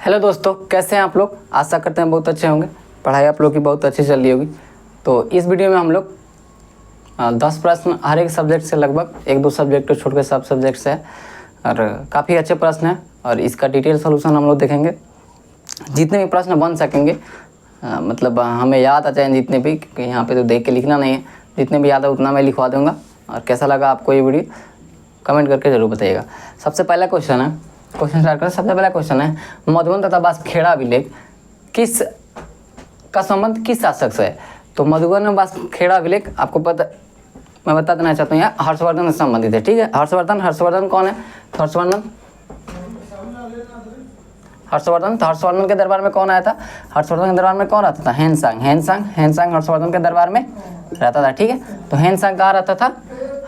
Hello दोस्तों, कैसे हैं आप लोग। आशा करते हैं बहुत अच्छे होंगे। पढ़ाई आप लोग की बहुत अच्छी चल रही होगी। तो इस वीडियो में हम लोग 10 प्रश्न हर एक सब्जेक्ट से, लगभग एक दो सब्जेक्ट को छोड़ के सब सब्जेक्ट से है और काफ़ी अच्छे प्रश्न हैं और इसका डिटेल सोल्यूशन हम लोग देखेंगे। जितने भी प्रश्न बन सकेंगे, मतलब हमें याद आ जाए जितने भी, क्योंकि यहाँ पे तो देख के लिखना नहीं है, जितने भी याद है उतना मैं लिखवा दूँगा। और कैसा लगा आपको ये वीडियो कमेंट करके ज़रूर बताइएगा। सबसे पहला क्वेश्चन स्टार्ट करें। सबसे पहला क्वेश्चन है, मधुबन तथा बांसखेड़ा अभिलेख किस का संबंध किस शासक से है। तो मधुबन और बांसखेड़ा अभिलेख आपको पता, मैं बता देना चाहता हूँ, यहाँ हर्षवर्धन से संबंधित है। ठीक है, हर्षवर्धन कौन है। तो हर्षवर्धन के दरबार में कौन आया था। हर्षवर्धन के दरबार में कौन रहता था। हेनसांग हर्षवर्धन के दरबार में रहता था। ठीक है, तो हेनसांग कहाँ रहता था,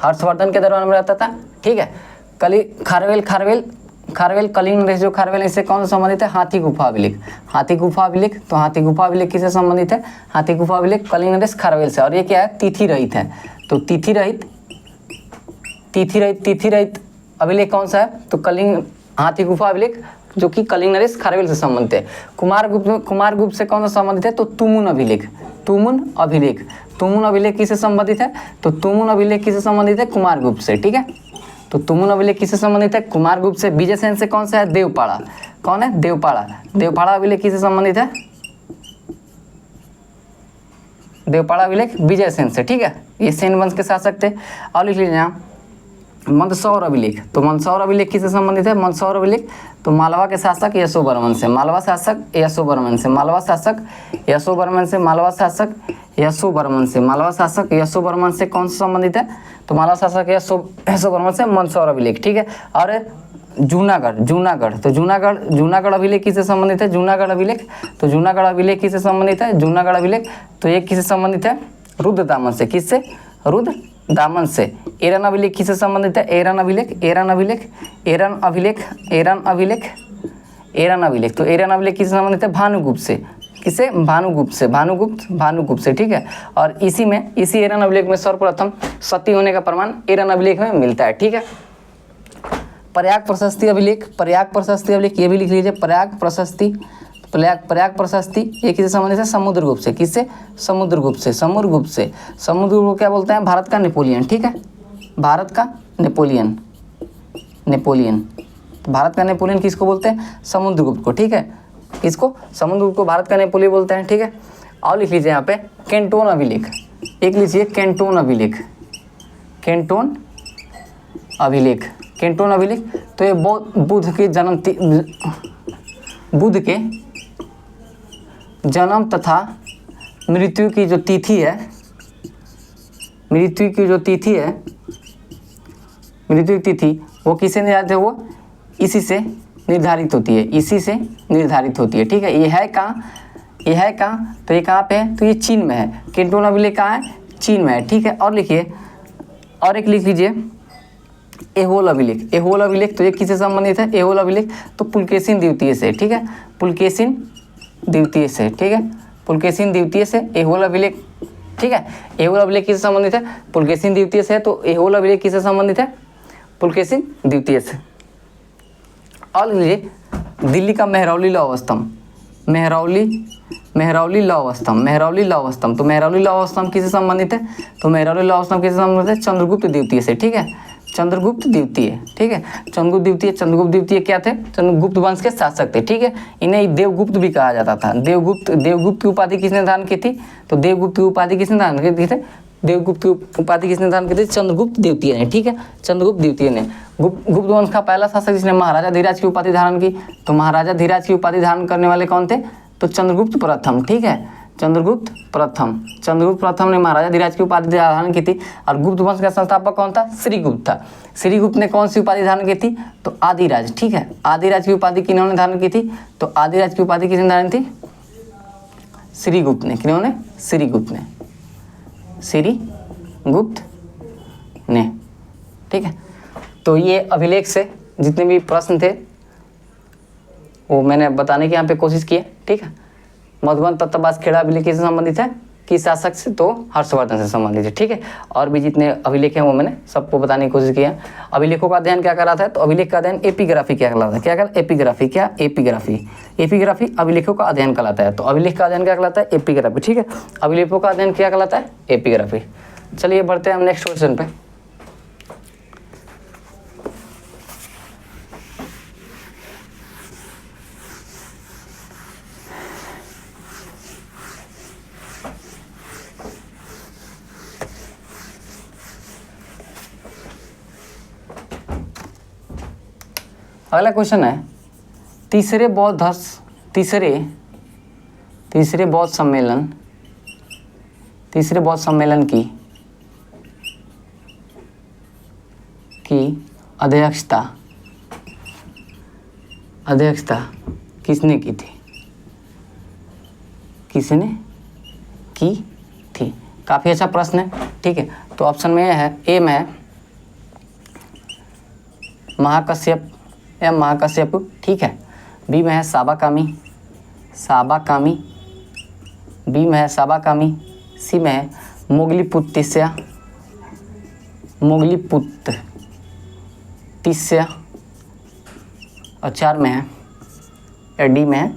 हर्षवर्धन के दरबार में रहता था। ठीक है, खारवेल कलिंग नरेश, जो खारवेल इससे कौन से संबंधित है, हाथी गुफा अभिलेख। तो हाथी गुफा अभिलेख किससे संबंधित है, हाथी गुफा अभिलेख कलिंग नरेश खारवेल से। और ये क्या है, तिथि रहित है। तो तिथि रहित अभिलेख कौन सा है, तो हाथी गुफा अभिलेख, जो कि कलिंग नरेश खारवेल से संबंधित है। कुमार गुप्त से कौन सा संबंधित है, तो तुमुन अभिलेख किससे संबंधित है, तो तुमुन अभिलेख किससे संबंधित है, कुमार गुप्त से। ठीक है, तो तुमुन अभिलेख किससे संबंधित है, कुमार गुप्त से। विजयसेन से कौन सा है, देवपाड़ा। कौन है, देवपाड़ा अभिलेख किससे संबंधित है, देवपाड़ा अभिलेख विजयसेन से। ठीक है, ये सेन वंश के शासक थे। और लिख लीजिए यहाँ मंदसौर अभिलेख। तो मंदसौर अभिलेख किससे संबंधित है, मंदसौर अभिलेख तो मालवा के शासक यशोवर्मन से। मालवा शासक यशोवर्मन से कौन से संबंधित है, तो मालवा शासक यशोवर्मन से मंदसौर अभिलेख। ठीक है, और जूनागढ़ तो जूनागढ़ अभिलेख किससे संबंधित है, जूनागढ़ अभिलेख किससे संबंधित है, जूनागढ़ अभिलेख तो ये किससे संबंधित है, रुद्रदामन से। किससे, रुद्रदामन से। एरन अभिलेख किससे संबंधित है, एरन अभिलेख तो एरन अभिलेख किससे संबंधित है, भानुगुप्त से। किससे, भानुगुप्त से। ठीक है, और इसी एरन अभिलेख में सर्वप्रथम सती होने का प्रमाण एरन अभिलेख में मिलता है। ठीक है, प्रयाग प्रशस्ति अभिलेख ये भी लिख लीजिए। प्रयाग प्रशस्ति ये किससे संबंधित है, समुद्रगुप्त से। किससे, समुद्रगुप्त को क्या बोलते हैं, भारत का नेपोलियन। ठीक है, भारत का नेपोलियन भारत का नेपोलियन किसको बोलते हैं, समुद्रगुप्त को। ठीक है, किसको, समुद्रगुप्त को भारत का नेपोलियन बोलते हैं। ठीक है, और लिख लीजिए यहाँ पे कैंटोन अभिलेख। एक लीजिए कैंटोन अभिलेख तो ये बुद्ध के जन्म तथा मृत्यु की जो तिथि है, मृत्यु की तिथि वो किससे निर्धारित है, वो इसी से निर्धारित होती है। ठीक है, ये है कहाँ, तो ये कहाँ पे है, तो ये चीन में है। कैंटोन अभिलेख कहाँ है, चीन में है। ठीक है, और लिखिए, और एक लिख लीजिए एहोल अभिलेख तो ये किससे संबंधित है, एहोल अभिलेख तो पुलकेशिन द्वितीय से। ठीक है, पुलकेशिन द्वितीय से एहोल अभिलेख। ठीक है, एहोल अभिलेख किससे संबंधित है, पुलकेशिन द्वितीय से। तो एहोल अभिलेख किससे संबंधित है, पुलकेशिन द्वितीय से। और लीजिए दिल्ली का मेहरौली लौह स्तंभ तो मेहरौली लौह स्तंभ किससे संबंधित है, तो मेहरौली लौह स्तंभ किससे संबंधित है, चंद्रगुप्त द्वितीय से। ठीक है, चंद्रगुप्त द्वितीय क्या थे, चंद्रगुप्त वंश के शासक थे। ठीक है, इन्हें देवगुप्त भी कहा जाता था। देवगुप्त की उपाधि किसने धारण की थी, तो देवगुप्त की उपाधि किसने धारण की थी, चंद्रगुप्त द्वितीय ने। ठीक है, चंद्रगुप्त द्वितीय ने। गुप्त वंश का पहला शासक जिसने महाराजा धीराज की उपाधि धारण की, तो महाराजा धीराज की उपाधि धारण करने वाले कौन थे, तो चंद्रगुप्त प्रथम। ठीक है, चंद्रगुप्त प्रथम ने महाराजा धीराज की उपाधि धारण की थी। और गुप्त वंश का संस्थापक कौन था, श्रीगुप्त था। श्रीगुप्त ने कौन सी उपाधि धारण की थी, तो आदिराज। ठीक है, आदिराज की उपाधि किन्होंने धारण की थी, तो आदिराज की उपाधि किसने धारण की, श्रीगुप्त ने। किन्होंने, श्रीगुप्त ने। ठीक है, तो ये अभिलेख से जितने भी प्रश्न थे वो मैंने बताने की यहाँ पे कोशिश की है। ठीक है, मधुबन तथा बांसखेड़ा अभिलेख किससे संबंधित है, किस शासक से, तो हर्षवर्धन से संबंधित है, ठीक है। और भी जितने अभिलेख हैं वो मैंने सबको बताने की कोशिश किया। अभिलेखों का अध्ययन क्या कहलाता है, तो अभिलेख का अध्ययन एपिग्राफी क्या कहलाता है, क्या कहलाता है, एपिग्राफी, क्या, एपिग्राफी, एपिग्राफी अभिलेखों का अध्ययन कहलाता है। तो अभिलेख का अध्ययन क्या कहलाता है, एपिग्राफी, ठीक है। अभिलेखों का अध्ययन क्या कहलाता है, एपिग्राफी। चलिए बढ़ते हैं हम नेक्स्ट क्वेश्चन पे। अगला क्वेश्चन है, तीसरे बौद्ध सम्मेलन की अध्यक्षता किसने की थी, काफी अच्छा प्रश्न है, ठीक है। तो ऑप्शन में है, ए में है महाकश्यप, ठीक है। बी में है साबाकामी, बी में है साबाकामी, सी में है मोगलीपुत्तिस्य, और 4 में है, डी में है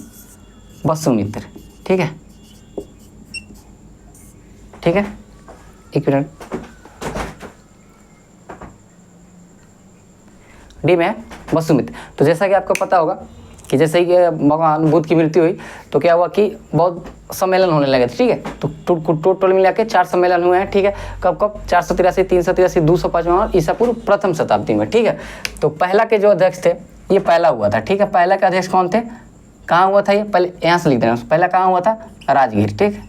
वसुमित्र, ठीक है, एक मिनट, डी में है वसुमित्र। तो जैसा कि आपको पता होगा कि जैसे ही भगवान बुद्ध की मृत्यु हुई तो क्या हुआ कि बहुत सम्मेलन होने लगे थे, ठीक है। तो टोटल मिला के 4 सम्मेलन हुए हैं, ठीक है। कब 483, 383, 255 और ईसा पूर्व प्रथम शताब्दी में, ठीक है। तो पहला के जो अध्यक्ष थे ये पहला हुआ था, ठीक है। पहला के अध्यक्ष कौन थे, कहाँ हुआ था, ये पहले यहाँ से लिख देना, पहला कहाँ हुआ था, राजगीर, ठीक है।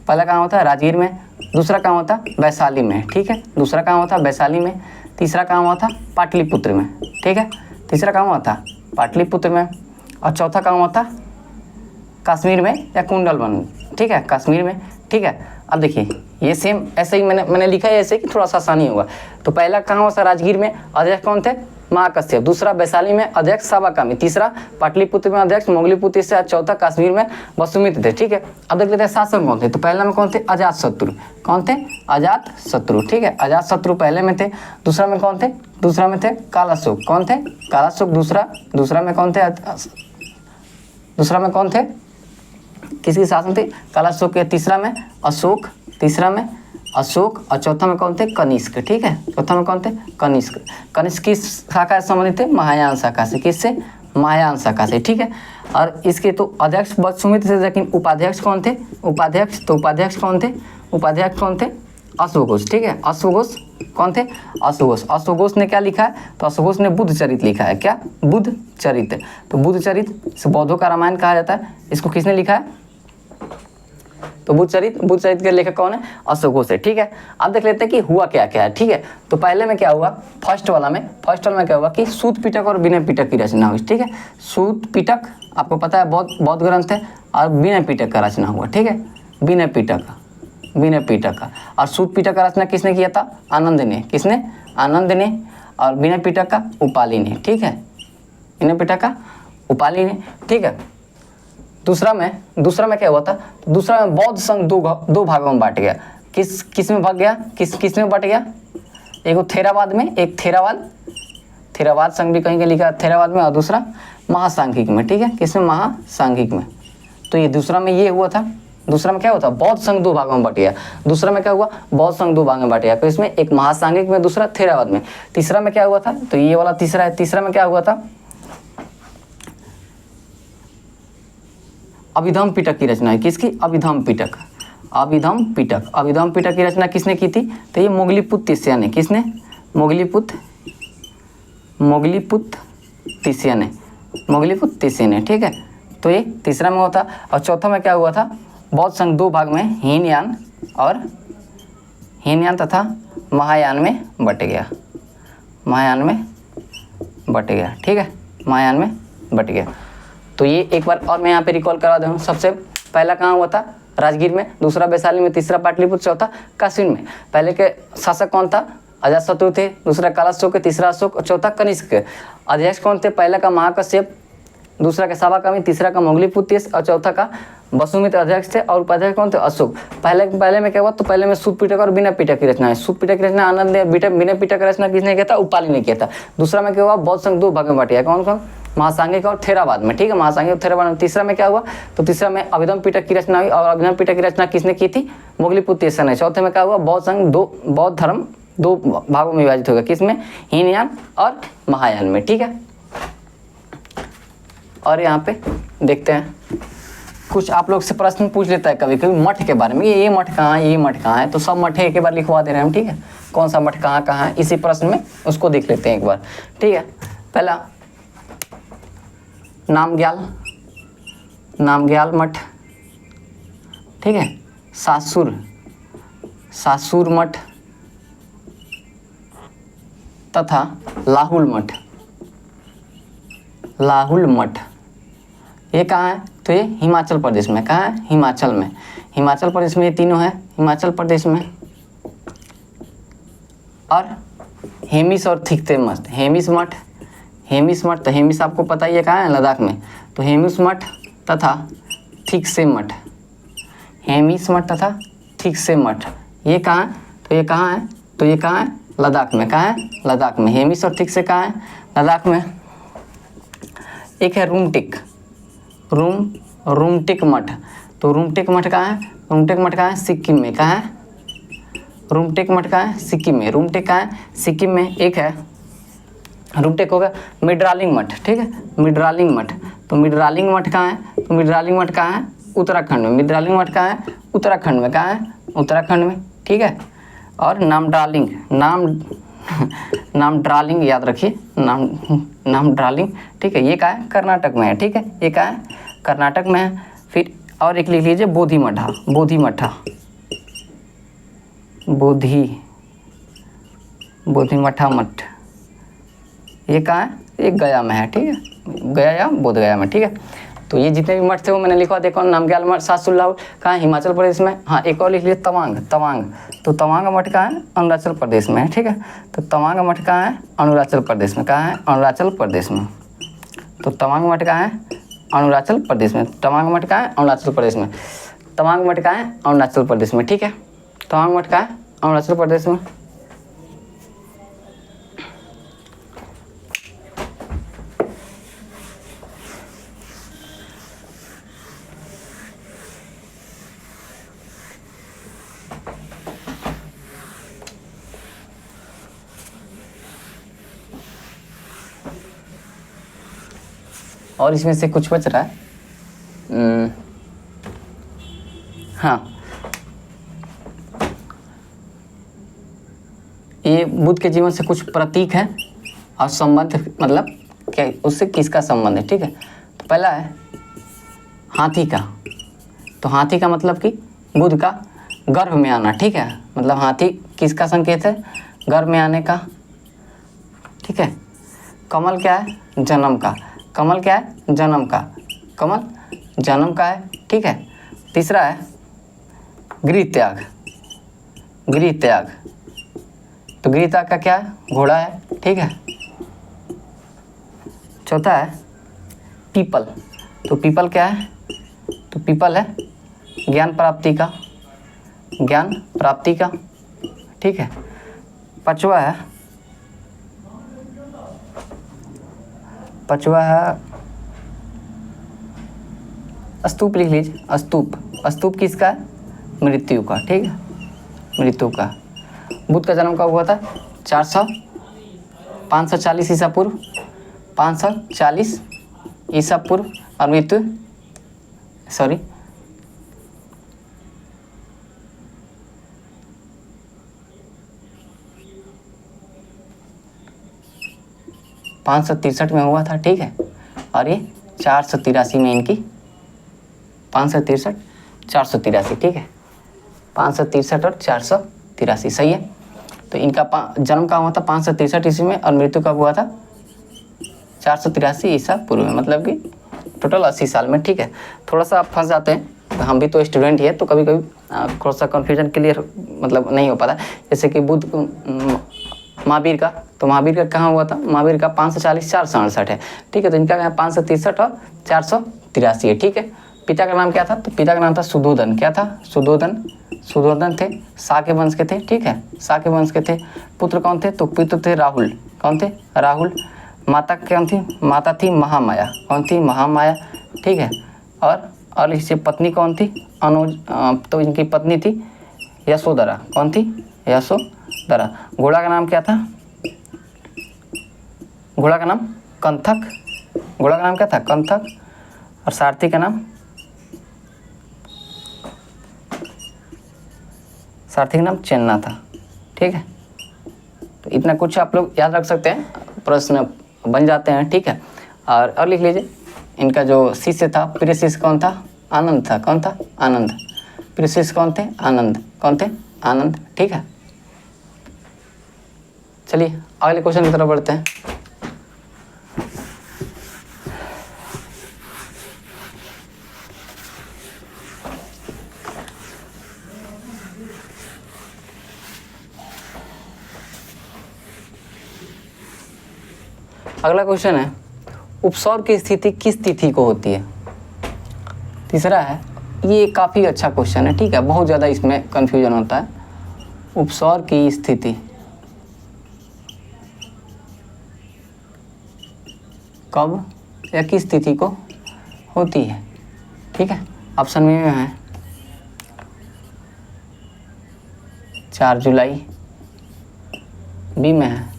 पहला कहाँ होता है, राजगीर में। दूसरा कहाँ होता, वैशाली में, ठीक है। दूसरा कहाँ होता, वैशाली में। तीसरा कहाँ हुआ था, पाटलिपुत्र में, ठीक है। तीसरा कहाँ हुआ था, पाटलिपुत्र में। और चौथा कहाँ हुआ था, कश्मीर में या कुंडलवन, ठीक है, कश्मीर में, ठीक है। अब देखिए ये सेम ऐसे ही मैंने लिखा है ऐसे कि थोड़ा सा आसानी होगा। तो पहला कहाँ हुआ था, राजगीर में, अध्यक्ष कौन थे, महाकश्यप। दूसरा वैशाली में, अध्यक्ष साबाकामी। तीसरा पाटलिपुत्र में, अध्यक्ष मोगलीपुत्र से। चौथा कश्मीर में वसुमित्र थे, ठीक है। अब देख लेते हैं शासक कौन थे। तो पहला में कौन थे, अजातशत्रु, कौन थे, अजातशत्रु, ठीक है। अजातशत्रु पहले में थे। दूसरा में कौन थे, दूसरा में थे कालाशोक, कौन थे, कालाशोक। दूसरा में कौन थे, दूसरा में कौन थे, किसकी शासन थे, कालाशोक के। तीसरा में अशोक, और चौथा में कौन थे, कनिष्क, ठीक है। चौथा में कौन थे, कनिष्क। कनिष्क किस शाखा से संबंधित थे, महायान शाखा से। किससे, महायान शाखा से, ठीक है। और इसके तो अध्यक्ष वसुमित्र थे, लेकिन उपाध्यक्ष कौन थे, उपाध्यक्ष कौन थे, अश्वघोष, ठीक है। अश्वघोष कौन थे, अश्वघोष ने क्या लिखा है, तो अश्वघोष ने बुद्ध चरित लिखा है, क्या, बुद्ध चरित। तो बुद्ध चरित बौद्धों का रामायण कहा जाता है। इसको किसने लिखा है, तो बुद्ध चरित के लेखक कौन है, अश्वघोष है, ठीक है। अब देख लेते हैं कि हुआ क्या क्या है, ठीक है। तो पहले में क्या हुआ, फर्स्ट वाला में क्या हुआ कि सूत पिटक और विनय पिटक की रचना हुई, ठीक है। सूत पिटक आपको पता है बौद्ध ग्रंथ है, और विनय पिटक का रचना हुआ, ठीक है। विनय पिटक का। और सूत पिटक का रचना किसने किया था, आनंद ने। किसने, आनंद ने। और विनय पिटक का उपाली ने, ठीक है। विनय पिटक का उपाली ने, ठीक है। दूसरा में क्या हुआ था, दूसरा में बौद्ध संघ दो भागों में बांट गया। किस में भाग गया, किस में बांट गया, एक थेरावाद में, एक थेरावाद संघ भी कहीं लिखा है थेरावाद में, और दूसरा महासांघिक में, ठीक है। किसमें, महासांघिक में। तो ये दूसरा में ये हुआ था। दूसरा में क्या होता, बौद्ध संघ 2 भागों में बट गया। दूसरा में क्या हुआ, बौद्ध संघ 2 भागों में बट गया। तो इसमें एक महासांघिक में, दूसरा थेरावाद में। तीसरा में क्या हुआ था, तो ये वाला तीसरा है। तीसरा में क्या हुआ था, अभिधम पिटक की रचना है। किसकी, अभिधम पिटक की रचना किसने की थी, तो ये मोगलीपुत्र तिस्या ने। किसने, मोगलीपुत्र तिस्या ने, ठीक है। तो ये तीसरा में हुआ था। और चौथा में क्या हुआ था, बौद्ध संघ 2 भाग में हीनयान तथा महायान में बट गया, ठीक है। महायान में बट गया। तो ये एक बार और मैं यहाँ पे रिकॉल करा दूँ। सबसे पहला कहाँ हुआ था, राजगीर में। दूसरा वैशाली में। तीसरा पाटलिपुत्र। चौथा कश्मीर में। पहले के शासक कौन था, अजातशत्रु थे। दूसरा कालाशोक, तीसरा अशोक, और चौथा कनिष्क। अध्यक्ष कौन थे, पहला का महाकश्यप, दूसरा का साबाकामी, तीसरा का मोगलीपुत्र और चौथा का वसुमित्र अध्यक्ष थे और उपाध्यक्ष कौन थे? अशोक। पहले में क्या हुआ? तो पहले में शुभ पिटक और बिना पिटक की रचना है। शुभ पिटक की रचना आनंद ने, बिना पिटक की रचना किसने किया था? उपाली ने किया था। दूसरा में क्या हुआ? बौद्ध संघ दो भाग में बट गया। कौन कौन? महासांगिक और थेरावाद में, ठीक है, महासांगिक और थेरावाद में। तीसरा में क्या हुआ? तो तीसरा में अभिधम पिटक की रचना हुई और अभिधम पिटक की रचना किसने की थी? मोगलीपुत्र तीसरा ने। चौथे में क्या हुआ? बौद्ध संघ बौद्ध धर्म दो भागों में विभाजित हो गया। किसमें? हीनयान और महायान में, ठीक है। और यहाँ पे देखते हैं कुछ आप लोग से प्रश्न पूछ लेता है कभी कभी मठ के बारे में, ये मठ कहाँ है, ये मठ कहाँ है, तो सब मठ एक बार लिखवा दे रहे हैं हम, ठीक है। कौन सा मठ कहाँ कहाँ है इसी प्रश्न में, उसको देख लेते हैं एक बार, ठीक है। पहला नामग्याल मठ, ठीक है। सासुर मठ तथा लाहुल मठ, ये कहाँ है? तो ये हिमाचल प्रदेश में। कहाँ है? हिमाचल में। हिमाचल प्रदेश में ये तीनों है, हिमाचल प्रदेश में। और हेमिस और थिकते मठ, हेमिस मठ, तो हेमिस आपको पता ही है कहाँ है? लद्दाख में। तो हेमिस मठ तथा थिकसे मठ, हेमिस मठ तथा थिकसे मठ, ये कहाँ है? तो ये कहाँ है? तो ये कहाँ है? लद्दाख में। कहाँ है? लद्दाख में। हेमिस और थिकसे कहाँ है? लद्दाख में। एक है रूमटिक मठ, तो रूमटिक मठ कहाँ है? रूमटिक मठ कहाँ है? सिक्किम में। कहाँ है? रूमटिक मठ कहाँ है? सिक्किम में। रूमटिक कहाँ है? सिक्किम में। एक है रूमटिक होगा मिड्रालिंग मठ, ठीक है, मिड्रालिंग मठ। तो मिड्रालिंग मठ कहाँ है? तो मिड्रालिंग मठ कहाँ है? उत्तराखंड में। मिड्रालिंग मठ कहाँ है? उत्तराखंड में। कहाँ है? उत्तराखंड में, ठीक है। और नाम ड्रालिंग याद रखिए, नाम ड्रालिंग, ठीक है, ये कहाँ है? कर्नाटक में है, ठीक है, ये कहाँ है? कर्नाटक में है। फिर और एक लिख लीजिए बोधि मठा मठ, ये कहाँ है? ये गया में है, ठीक है, गया या बोध गया में, ठीक है। तो ये जितने भी मठ थे वो मैंने लिखवा देखो। नामग्याल मठ सासुल्लाह कहाँ है? हिमाचल प्रदेश में। हाँ, एक और लिख लिए तवांग, तो तवांग मठ कहाँ है? अरुणाचल प्रदेश में है, ठीक है। तो तवांग मठ कहाँ है? अरुणाचल प्रदेश में। कहाँ है? अरुणाचल प्रदेश में। तो तवांग मठ कहाँ है? अरुणाचल प्रदेश में। तवांग मठ कहाँ है? अरुणाचल प्रदेश में। तवांग मठ कहाँ है? अरुणाचल प्रदेश में, ठीक है। तवांग मठ कहाँ है? अरुणाचल प्रदेश में। और इसमें से कुछ बच रहा है। हाँ, ये बुद्ध के जीवन से कुछ प्रतीक है और संबंध, मतलब क्या उससे किसका संबंध है, ठीक है। तो पहला है हाथी का, तो हाथी का मतलब कि बुद्ध का गर्भ में आना, ठीक है, मतलब हाथी किसका संकेत है? गर्भ में आने का, ठीक है। कमल क्या है? जन्म का। कमल क्या है? जन्म का। कमल जन्म का है, ठीक है। तीसरा है गृह त्याग, तो गृह त्याग का क्या है? घोड़ा है, ठीक है। चौथा है पीपल, तो पीपल क्या है? तो पीपल है ज्ञान प्राप्ति का, ठीक है। पांचवा है स्तूप, लिख लीजिए स्तूप किसका है? मृत्यु का, ठीक है, मृत्यु का। बुद्ध का जन्म कब हुआ था? 540 ईसा पूर्व, 540 ईसा पूर्व, और मृत्यु 563 में हुआ था, ठीक है। और ये 483 में इनकी 563 483, ठीक है, 563 और 483 सही है। तो इनका जन्म कहाँ हुआ था? 563 ईस्वी में, और मृत्यु कब हुआ था? 483 ईसा पूर्व में, मतलब कि टोटल 80 साल में, ठीक है। थोड़ा सा आप फंस जाते हैं, तो हम भी तो स्टूडेंट ही है, तो कभी कभी थोड़ा सा कन्फ्यूजन क्लियर मतलब नहीं हो पाता। जैसे कि बुद्ध महावीर का, तो महावीर का कहाँ हुआ था? महावीर का 540 468 है, ठीक है। तो इनका 563 और 483 है, ठीक है। पिता का नाम क्या था? तो पिता का नाम था सुधोधन। क्या था? सुधोधन। सुधोधन थे, सा के वंश के थे, ठीक है, सा के वंश के थे। पुत्र कौन थे? तो पुत्र थे राहुल। कौन थे? राहुल। माता कौन थी? माता थी महामाया। कौन थी? महामाया, ठीक है। और इससे पत्नी कौन थी? अनुज। तो इनकी पत्नी थी यशोधरा। कौन थी? यशोधरा। घोड़ा का नाम क्या था? घोड़ा का नाम कंथक। घोड़ा का नाम क्या था? कंथक। और सारथी का नाम? सारथी का नाम चेन्ना था, ठीक है। तो इतना कुछ आप लोग याद रख सकते हैं, प्रश्न बन जाते हैं, ठीक है। और लिख लीजिए, इनका जो शिष्य था, प्रिय शिष्य कौन था? आनंद था। कौन था? आनंद। प्रिय शिष्य कौन थे? आनंद। कौन थे? आनंद, ठीक है। चलिए अगले क्वेश्चन की तरफ बढ़ते हैं। अगला क्वेश्चन है, उपसर्ग की स्थिति किस तिथि को होती है? तीसरा है, ये काफ़ी अच्छा क्वेश्चन है, ठीक है, बहुत ज़्यादा इसमें कन्फ्यूजन होता है। उपसर्ग की स्थिति कब या किस तिथि को होती है, ठीक है। ऑप्शन में है 4 जुलाई, बी में है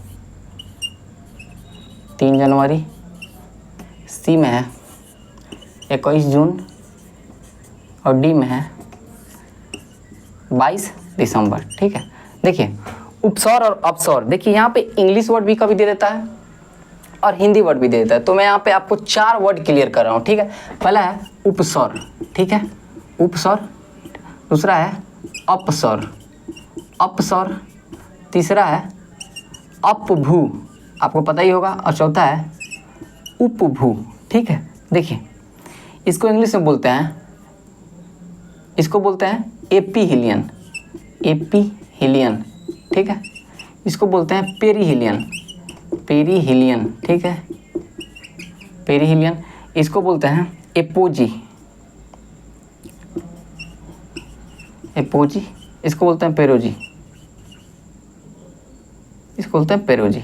3 जनवरी, सी में है 21 जून और डी में है 22 दिसंबर, ठीक है। देखिए उपसर्ग और अपसर्ग, देखिए यहाँ पे इंग्लिश वर्ड भी कभी दे देता है और हिंदी वर्ड भी दे देता है। तो मैं यहाँ पे आपको 4 वर्ड क्लियर कर रहा हूँ, ठीक है। पहला है उपसर्ग, ठीक है, उपसर्ग। दूसरा है अपसर्ग, अपसर्ग। तीसरा है अपभू, आपको पता ही होगा। और चौथा है उपभू, ठीक है। देखिए इसको इंग्लिश में बोलते हैं, इसको बोलते हैं एपीहिलियन, एपीहिलियन, ठीक है। इसको बोलते हैं पेरीहिलियन, पेरीहिलियन, ठीक है, पेरीहिलियन। इसको बोलते हैं एपोजी, एपोजी। इसको बोलते हैं पेरोजी, इसको बोलते हैं पेरोजी,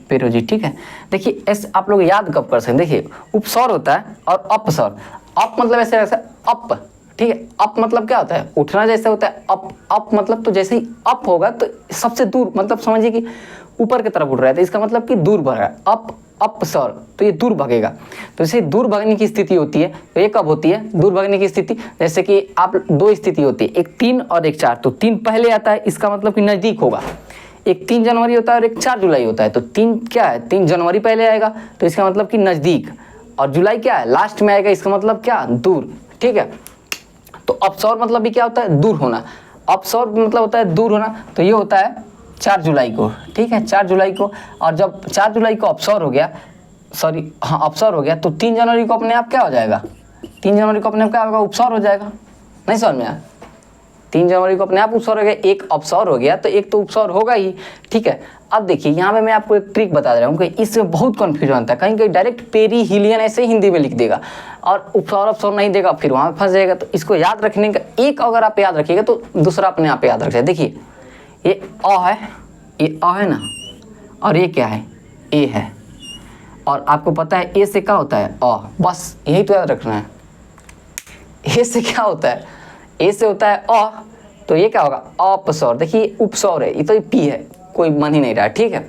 पेरोजी, ठीक है। देखिए ऐसे आप लोग याद कब कर सकते हैं? देखिए उपसर्ग होता है और अपसर्ग। अप मतलब ऐसे अप, ठीक है। अप मतलब क्या होता है? उठना जैसे होता है अप, अप मतलब तो जैसे ही अप होगा तो सबसे दूर, मतलब समझिए कि ऊपर की तरफ उठ रहा है, तो इसका मतलब कि दूर भाग रहा है। अप, अपसर्ग, तो ये दूर भागेगा। तो जैसे दूर भागने की स्थिति होती है, तो ये कब होती है दूर भागने की स्थिति? जैसे कि आप 2 स्थिति होती है, एक 3 और एक 4। तो 3 पहले आता है, इसका मतलब कि नज़दीक होगा। एक 3 जनवरी होता है और एक 4 जुलाई होता है। तो 3 क्या है? 3 जनवरी पहले आएगा, तो इसका मतलब कि नज़दीक। और जुलाई क्या है? लास्ट में आएगा, इसका मतलब क्या? दूर, ठीक है। तो अपसर्ग मतलब भी क्या होता है? दूर होना। अपसर्ग मतलब होता है दूर होना। तो ये होता है 4 जुलाई को, ठीक है, 4 जुलाई को। और जब 4 जुलाई को अपसर्ग हो गया, सॉरी हाँ अपसर्ग हो गया, तो 3 जनवरी को अपने आप क्या हो जाएगा? 3 जनवरी को अपने आप क्या होगा? उपसर्ग हो जाएगा। नहीं समझ में आया? 3 जनवरी को अपने आप उपसर्ग हो गया, एक अपसर्ग हो गया, तो एक तो उपसर्ग होगा ही, ठीक है। अब देखिए यहाँ पे मैं आपको एक ट्रिक बता दे रहा हूँ कि इसमें बहुत कन्फ्यूजन होता है। कहीं कहीं डायरेक्ट पेरीहिलियन ऐसे हिंदी में लिख देगा और उपसर्ग अपसर्ग नहीं देगा, फिर वहाँ फंस जाएगा। तो इसको याद रखने का एक अगर आप याद रखिएगा तो दूसरा अपने आप याद रख जाए। देखिए ये अ है, ये अ है ना, और ये क्या है? ए है। और आपको पता है ए से क्या होता है? अ, बस यही तो याद रखना है। ए से क्या होता है? ए से होता है अ, तो ये क्या होगा? अपसर्ग। देखिए उपसर्ग है, ये तो पी है, कोई मन ही नहीं रहा, ठीक है।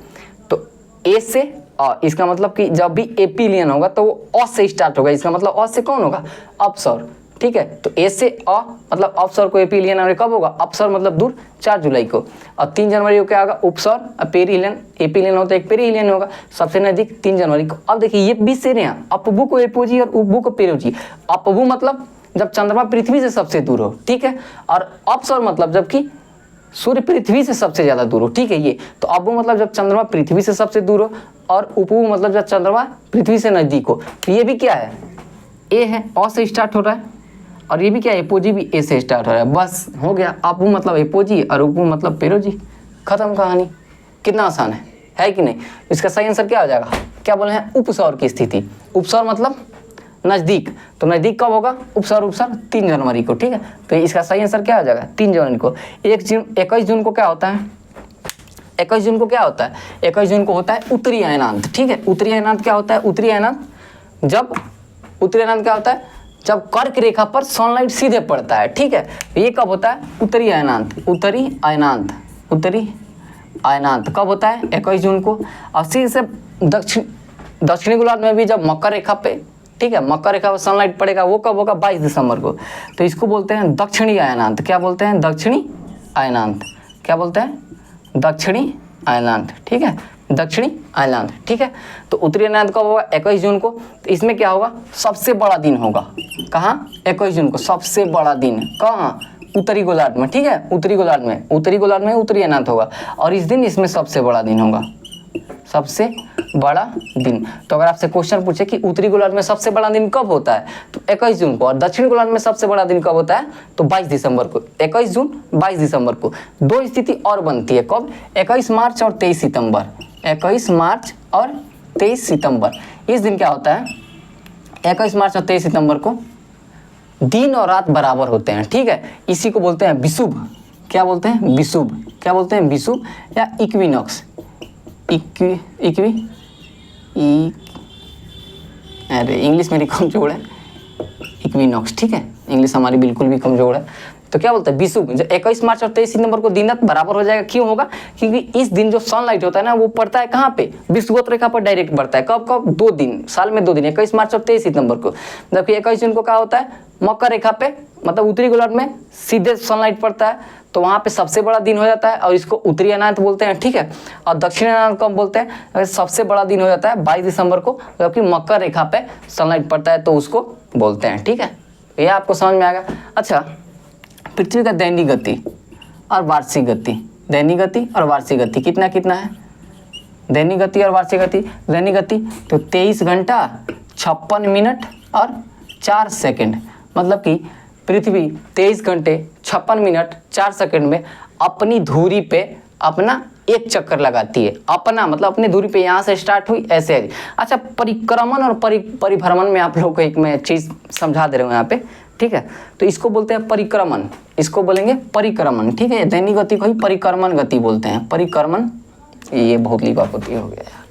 तो ए से अ, इसका मतलब कि जब भी एपीलियन होगा तो वो अ से स्टार्ट होगा, इसका मतलब अ से कौन होगा? अपसर्ग, ठीक है। तो ए से अ मतलब अपसर्ग को एपीलियन, और कब होगा? अपसर्ग मतलब दूर, 4 जुलाई को। और 3 जनवरी को क्या होगा? उपसर्ग। और पेरीहिलियन, एपीलियन होता है, एक पेरीहिलियन होगा, सबसे नजदीक 3 जनवरी को। अब देखिए ये भी से हैं, अपभू को एपोजी और उपभू को पेरोजी। अपभू मतलब जब चंद्रमा पृथ्वी से सबसे दूर हो, ठीक है। और अपसर्ग मतलब जबकि सूर्य पृथ्वी से सबसे ज्यादा दूर हो, ठीक है। ये तो अपभू मतलब जब चंद्रमा पृथ्वी से सबसे दूर हो, और उपभू मतलब जब चंद्रमा पृथ्वी से नजदीक हो। तो ये भी क्या है? ए है, अ से स्टार्ट हो रहा है। और ये भी क्या है? एपोजी भी ए से स्टार्ट हो रहा है। बस हो गया, अपभू मतलब एपोजी और उपभू मतलब पेरोजी, खत्म कहानी। कितना आसान है कि नहीं? इसका सही आंसर क्या हो जाएगा? क्या बोले हैं? उपसर्ग की स्थिति। उपसर्ग मतलब नज़दीक, तो नज़दीक कब होगा? उपसर्ग 3 जनवरी को, ठीक है। तो इसका सही आंसर क्या हो जाएगा? 3 जनवरी को। 21 जून को क्या होता है? 21 जून को क्या होता है? 21 जून को होता है उत्तरी अयनांत, ठीक है। उत्तरी अयनांत क्या होता है? उत्तरी अयनांत क्या होता है? जब कर्क रेखा पर सनलाइट सीधे पड़ता है, ठीक है। ये कब होता है? उत्तरी अयनांत कब होता है? 21 जून को। और फिर से दक्षिणी गोलार्ध में भी जब मकर रेखा पे, ठीक है, मकर रेखा पर सनलाइट पड़ेगा, वो कब होगा? 22 दिसंबर को। तो इसको बोलते हैं दक्षिणी अयनांत। क्या बोलते हैं? दक्षिणी अयनांत। क्या बोलते हैं? दक्षिणी अयनांत, ठीक है, दक्षिणी अयनांत, ठीक है। तो उत्तरी अयनांत कब होगा? 21 जून को। तो इसमें क्या होगा? सबसे बड़ा दिन होगा। कहाँ? 21 जून को सबसे बड़ा दिन। कहाँ? उत्तरी गोलार्ध में, ठीक है, उत्तरी गोलार्ध में उत्तरी अयनांत होगा। और इस दिन इसमें सबसे बड़ा दिन होगा, सबसे बड़ा दिन। तो अगर आपसे क्वेश्चन पूछे कि उत्तरी गोलार्ध में सबसे बड़ा दिन कब होता है, तो 21 जून को। और दक्षिण गोलार्ध में सबसे बड़ा दिन कब होता है? तो 22 दिसंबर को। 21 जून 22 दिसंबर को। दो स्थिति और बनती है, कब? 21 मार्च और 23 सितंबर। 21 मार्च और 23 सितंबर। इस दिन क्या होता है? 21 मार्च और 23 सितंबर को दिन और रात बराबर होते हैं, ठीक है। इसी को बोलते हैं विषुव। क्या बोलते हैं? विषुव। क्या बोलते हैं? विषुव या इक्विनॉक्स। अरे इंग्लिश मेरी कमजोर है, इक्विनॉक्स, ठीक है, इंग्लिश हमारी बिल्कुल भी कमजोर है। तो क्या बोलते हैं? विषुव। जब 21 मार्च और 23 सितंबर को दिन रात बराबर हो जाएगा। क्यों होगा? क्योंकि इस दिन जो सनलाइट होता है ना, वो पड़ता है कहाँ पे? विषुवत रेखा पर डायरेक्ट पड़ता है। कब? 2 दिन, साल में 2 दिन, 21 मार्च और 23 सितंबर को। जबकि 21 जून को क्या होता है? मकर रेखा पे, मतलब उत्तरी गोलार्ध में सीधे सनलाइट पड़ता है, तो वहाँ पे सबसे बड़ा दिन हो जाता है और इसको उत्तरी अयनांत बोलते हैं, ठीक है। और दक्षिण अयनांत कब बोलते हैं? सबसे बड़ा दिन हो जाता है 22 दिसंबर को, जबकि मकर रेखा पे सनलाइट पड़ता है, तो उसको बोलते हैं, ठीक है। ये आपको समझ में आएगा। अच्छा, पृथ्वी का दैनिक गति और वार्षिक गति, दैनिक गति और वार्षिक गति कितना कितना है? दैनिक गति और वार्षिक गति, दैनिक गति तो 23 घंटा 56 मिनट और 4 सेकंड। मतलब कि पृथ्वी 23 घंटे 56 मिनट 4 सेकंड में अपनी धुरी पे अपना एक चक्कर लगाती है। अपना मतलब अपनी धुरी पे, यहाँ से स्टार्ट हुई ऐसे है। अच्छा, परिक्रमण और परिभ्रमण में आप लोगों को एक मैं चीज़ समझा दे रहा हूँ यहाँ पे, ठीक है। तो इसको बोलते हैं परिक्रमण, इसको बोलेंगे परिक्रमण, ठीक है। दैनिक गति को ही परिक्रमण गति बोलते हैं, परिक्रमण। ये बहुत लिपापोती हो गया यार,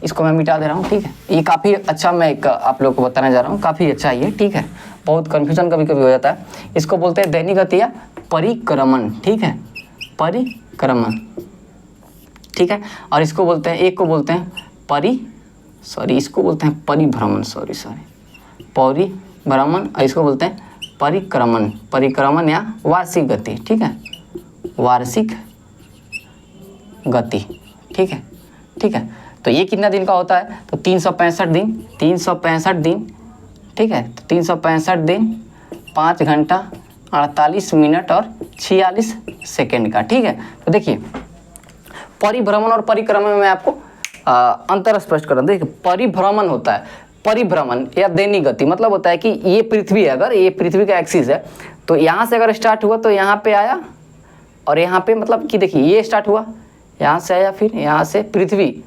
इसको मैं मिटा दे रहा हूँ, ठीक है। ये काफ़ी अच्छा मैं आप लोग को बताने जा रहा हूँ, काफ़ी अच्छा ये, ठीक है। बहुत कन्फ्यूजन कभी कभी हो जाता है। इसको बोलते हैं दैनिक गति या परिक्रमण, ठीक है, परिक्रमण, ठीक है। और इसको बोलते हैं, एक को बोलते हैं इसको बोलते हैं परिभ्रमण, परिभ्रमण, और इसको बोलते हैं परिक्रमण या वार्षिक गति, ठीक है, वार्षिक गति, ठीक है, ठीक है। तो ये कितना दिन का होता है? तो 365 दिन, ठीक है। तो 365 दिन 5 घंटा 48 मिनट और 46 सेकेंड का, ठीक है। तो देखिए, परिभ्रमण और परिक्रमण में आपको अंतर स्पष्ट कर रहा हूं। देखिए, परिभ्रमण होता है, परिभ्रमण या दैनिक गति मतलब होता है कि ये पृथ्वी है, अगर ये पृथ्वी का एक्सिस है, तो यहाँ से अगर स्टार्ट हुआ तो यहाँ पे आया, और यहाँ पे मतलब कि देखिए ये स्टार्ट हुआ, यहाँ से आया, फिर यहाँ से पृथ्वी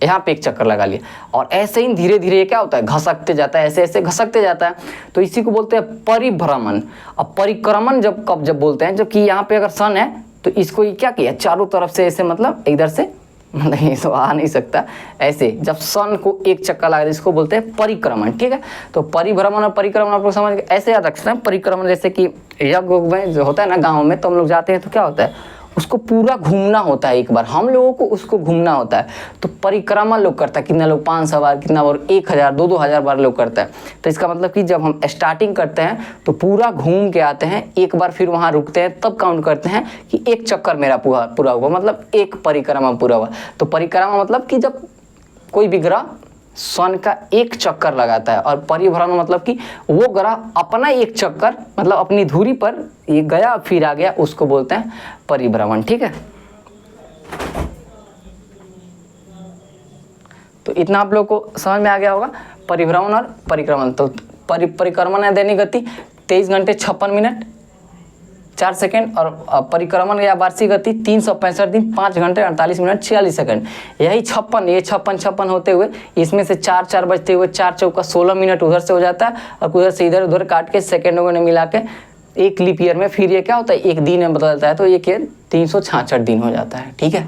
यहाँ पे एक चक्कर लगा लिया, और ऐसे ही धीरे धीरे क्या होता है? घसकते जाता है, ऐसे ऐसे घसकते जाता है। तो इसी को बोलते हैं परिभ्रमण। और परिक्रमण जब बोलते हैं, जबकि यहाँ पे अगर सन है तो इसको ये क्या किया? चारों तरफ से ऐसे, मतलब इधर से, मतलब ये तो आ नहीं सकता ऐसे, जब सन को एक चक्कर लगा, इसको बोलते हैं परिक्रमण, ठीक है। तो परिभ्रमण और परिक्रमण आप लोग समझ गए, ऐसे याद रख सकते हैं। परिक्रमण जैसे कि यज्ञ में जो होता है ना, गाँव में तो हम लोग जाते हैं तो क्या होता है? उसको पूरा घूमना होता है, एक बार हम लोगों को उसको घूमना होता है। तो परिक्रमा लोग करता है, कितना लोग 500 बार, कितना बार 1000 2-2000 बार लोग करता है। तो इसका मतलब कि जब हम स्टार्टिंग करते हैं तो पूरा घूम के आते हैं एक बार, फिर वहाँ रुकते हैं, तब काउंट करते हैं कि एक चक्कर मेरा पूरा हुआ, मतलब एक परिक्रमा पूरा हुआ। तो परिक्रमा मतलब कि जब कोई भी ग्रह सन का एक चक्कर लगाता है, और परिभ्रमण मतलब कि वो ग्रह अपना एक चक्कर, मतलब अपनी धुरी पर ये गया फिर आ गया, उसको बोलते हैं परिभ्रमण, ठीक है। तो इतना आप लोग को समझ में आ गया होगा, परिभ्रमण और परिक्रमण। तो परिक्रमण है दैनिक गति 23 घंटे 56 मिनट 4 सेकंड और परिक्रमण या वार्षिक गति 365 दिन 5 घंटे 48 मिनट 46 सेकंड। यही 56 ये 56 होते हुए इसमें से 4 बजते हुए 4 चौका 16 मिनट उधर से हो जाता है और उधर से इधर उधर काट के सेकेंडों ने मिला के एक लीप ईयर में फिर ये क्या होता है एक दिन में बदलता है, तो ये क्या 366 दिन हो जाता है। ठीक है,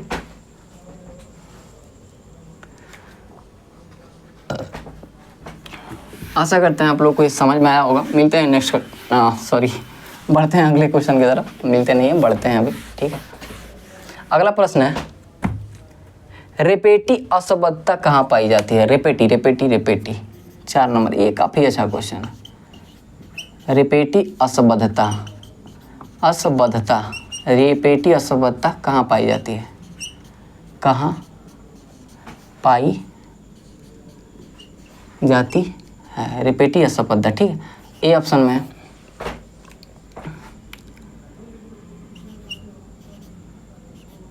आशा करते हैं आप लोग को ये समझ में आया होगा। मिलते हैं नेक्स्ट बढ़ते हैं अगले क्वेश्चन की तरफ। मिलते नहीं है, बढ़ते हैं अभी। ठीक है, अगला प्रश्न है रेपेटी असंबद्धता कहाँ पाई जाती है? रेपेटी 4 नंबर, ये काफ़ी अच्छा क्वेश्चन है। रेपेटी असंबद्धता रेपेटी असंबद्धता कहाँ पाई जाती है? कहाँ पाई जाती है रेपेटी असंबद्धता? ठीक है, ए ऑप्शन में है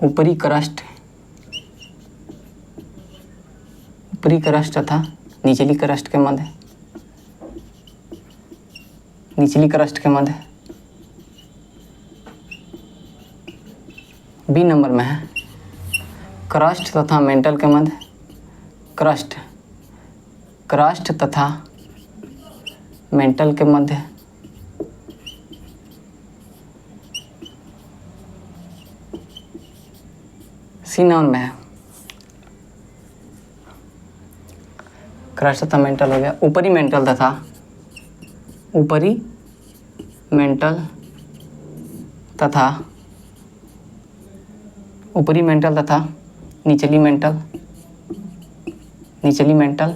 ऊपरी क्रस्ट तथा निचली क्रस्ट के मध्य, बी नंबर में है क्रस्ट तथा मेंटल के मध्य, क्रस्ट तथा मेंटल के मध्य, सी नंबर में है क्रस्ट तथा मेंटल हो गया ऊपरी मेंटल तथा निचली मेंटल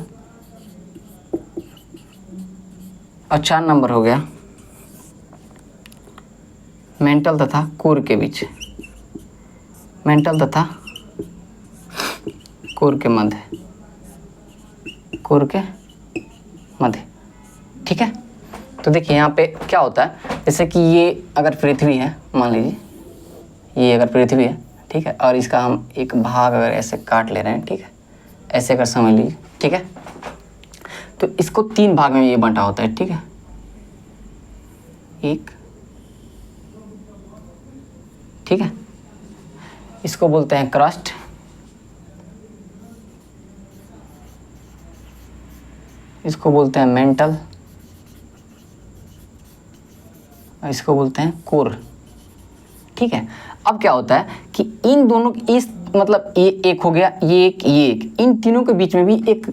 और 4 नंबर हो गया मेंटल तथा कोर के बीच, कोर के मध्य। ठीक है, तो देखिए यहाँ पे क्या होता है, जैसे कि ये अगर पृथ्वी है, मान लीजिए ये अगर पृथ्वी है, ठीक है, और इसका हम एक भाग अगर ऐसे काट ले रहे हैं, ठीक है, ऐसे अगर समझ लीजिए, ठीक है, तो इसको 3 भाग में ये बंटा होता है। ठीक है, एक, ठीक है, इसको बोलते हैं क्रस्ट, इसको बोलते हैं मेंटल, और इसको बोलते हैं कोर। ठीक है, अब क्या होता है कि इन दोनों इस मतलब ये एक हो गया, ये एक, इन तीनों के बीच में भी एक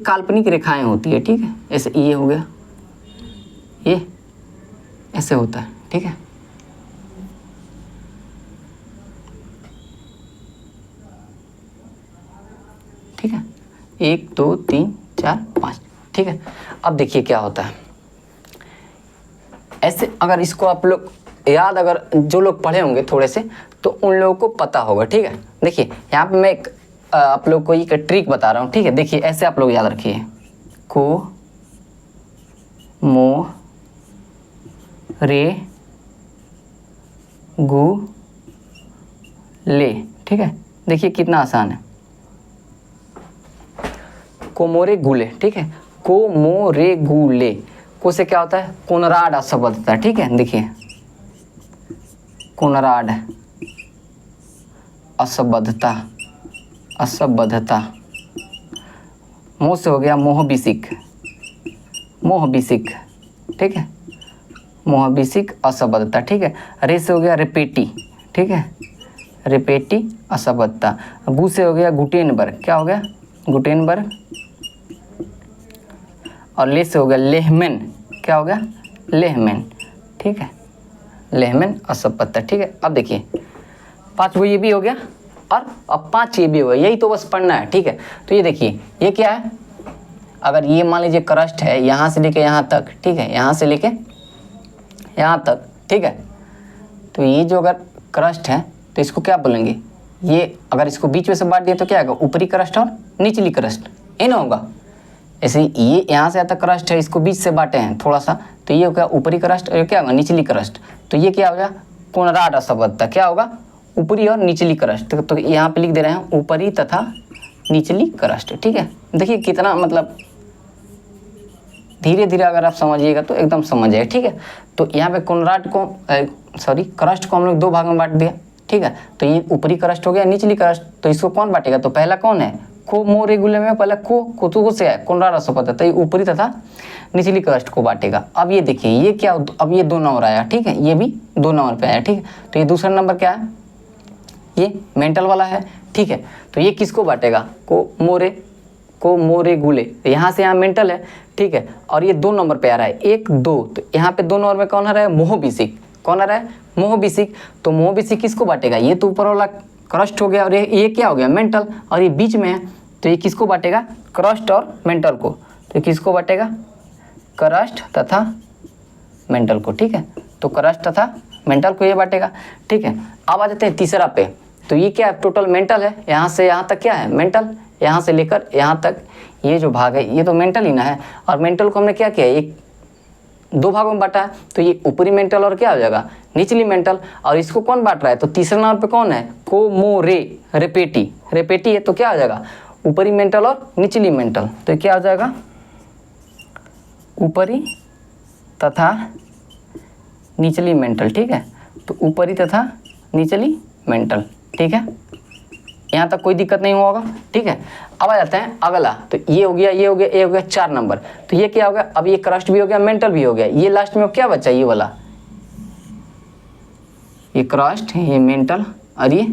काल्पनिक रेखाएं होती है। ठीक है, ऐसे ये हो गया, ये ऐसे होता है। ठीक है, ठीक है, 1 2 3 4 5। ठीक है, अब देखिए क्या होता है, ऐसे अगर इसको आप लोग याद, अगर जो लोग पढ़े होंगे थोड़े से, तो उन लोगों को पता होगा। ठीक है, देखिए यहाँ पे मैं एक आप लोग को एक ट्रिक बता रहा हूँ। ठीक है, देखिए ऐसे आप लोग याद रखिए, को मो रे गु ले। ठीक है, देखिए कितना आसान है, कोमोरे गुले। ठीक है, कोमोरे गुले, को से क्या होता है कोनराड असंबद्धता। ठीक है, देखिए कोनराड असंबद्धता, मोह से हो गया मोहबिसिक। ठीक है, मोहबिसिक असंबद्धता। ठीक है, रे से हो गया रेपेटी। ठीक है, रेपेटी असंबद्धता। गु से हो गया गुटेनबर्ग, क्या हो गया गुटेनबर्ग, और ले से हो गया लेहमेन, क्या हो गया लेहमेन। ठीक है, लेहमेन असंबद्धता। ठीक है, अब देखिए 5 वो ये भी हो गया और अब 5 ये भी हो गया, यही तो बस पढ़ना है। ठीक है, तो ये देखिए ये क्या है, अगर ये मान लीजिए क्रस्ट है यहाँ से लेके यहाँ तक। ठीक है, यहाँ से लेके यहाँ तक। ठीक है, तो ये जो अगर क्रस्ट है तो इसको क्या बोलेंगे, ये अगर इसको बीच में से बांट दिया तो क्या होगा ऊपरी क्रस्ट और निचली क्रस्ट, ये ना होगा। ऐसे ये यहाँ से आता क्रस्ट है, इसको बीच से बांटे हैं थोड़ा सा, तो ये होगा ऊपरी क्रस्ट और क्या होगा निचली क्रस्ट। तो ये क्या होगा कोनराड असंबद्धता, क्या होगा ऊपरी और निचली क्रस्ट। तो यहाँ पे लिख दे रहे हैं ऊपरी तथा निचली क्रस्ट। ठीक है, देखिए कितना मतलब धीरे धीरे अगर आप समझिएगा तो एकदम समझ जाएगा, ठीक है। तो यहाँ पे कोनराड को क्रस्ट को हम लोग 2 भाग में बांट दिया, ठीक है। तो ये ऊपरी क्रस्ट हो गया, निचली क्रस्ट, तो इसको कौन बांटेगा? तो पहला कौन है? कोमोरेगुले में पहला को से है कोनराड असोपता, तो ये ऊपरी तथा निचली क्रस्ट को बांटेगा। अब ये देखिए ये क्या, अब ये 2 नंबर आया, ठीक है, ये भी 2 नंबर पे आया, ठीक है। तो ये दूसरा नंबर क्या है? ये मेंटल वाला है, ठीक है। तो ये किसको बांटेगा? कोमोरेगुले, यहाँ से यहाँ मेंटल है, ठीक है। और ये 2 नंबर पे आ रहा है, 1 2, तो यहाँ पे 2 नंबर में कौन आ रहा है? मोहबिसिक। कौन आ रहा है? मोहबिसिक। तो मोहबिसिक किसको बांटेगा? ये तो ऊपर वाला क्रस्ट हो गया और ये क्या हो गया? मेंटल, और ये बीच में है, तो ये किसको बांटेगा? क्रस्ट और मेंटल को। तो किसको बांटेगा? क्रस्ट तथा मेंटल को, ठीक है। तो क्रस्ट तथा मेंटल को ये बांटेगा, ठीक है। अब आ जाते हैं तीसरा पे। तो ये क्या है? टोटल मेंटल है, यहाँ से यहाँ तक क्या है? मेंटल, यहाँ से लेकर यहाँ तक ये जो भाग है ये तो मेंटल ही ना है। और मेंटल को हमने क्या किया? एक 2 भागों में बांटा है, तो ये ऊपरी मेंटल और क्या हो जाएगा? निचली मेंटल। और इसको कौन बांट रहा है? तो तीसरे नंबर पे कौन है? रेपेटी है, तो क्या हो जाएगा? ऊपरी मेंटल और निचली मेंटल, तो क्या हो जाएगा? ऊपरी तथा निचली मेंटल, ठीक है। तो ऊपरी तथा निचली मेंटल, ठीक है। यहाँ तक कोई दिक्कत नहीं होगा, ठीक है। अब आ जाते हैं अगला। तो ये हो गया, ये हो गया, ये हो गया 4 नंबर। तो ये क्या हो गया? अब ये क्रस्ट भी हो गया, मेंटल भी हो गया। ये लास्ट में क्या बचा? ये वाला, ये क्रस्ट, ये मेंटल और ये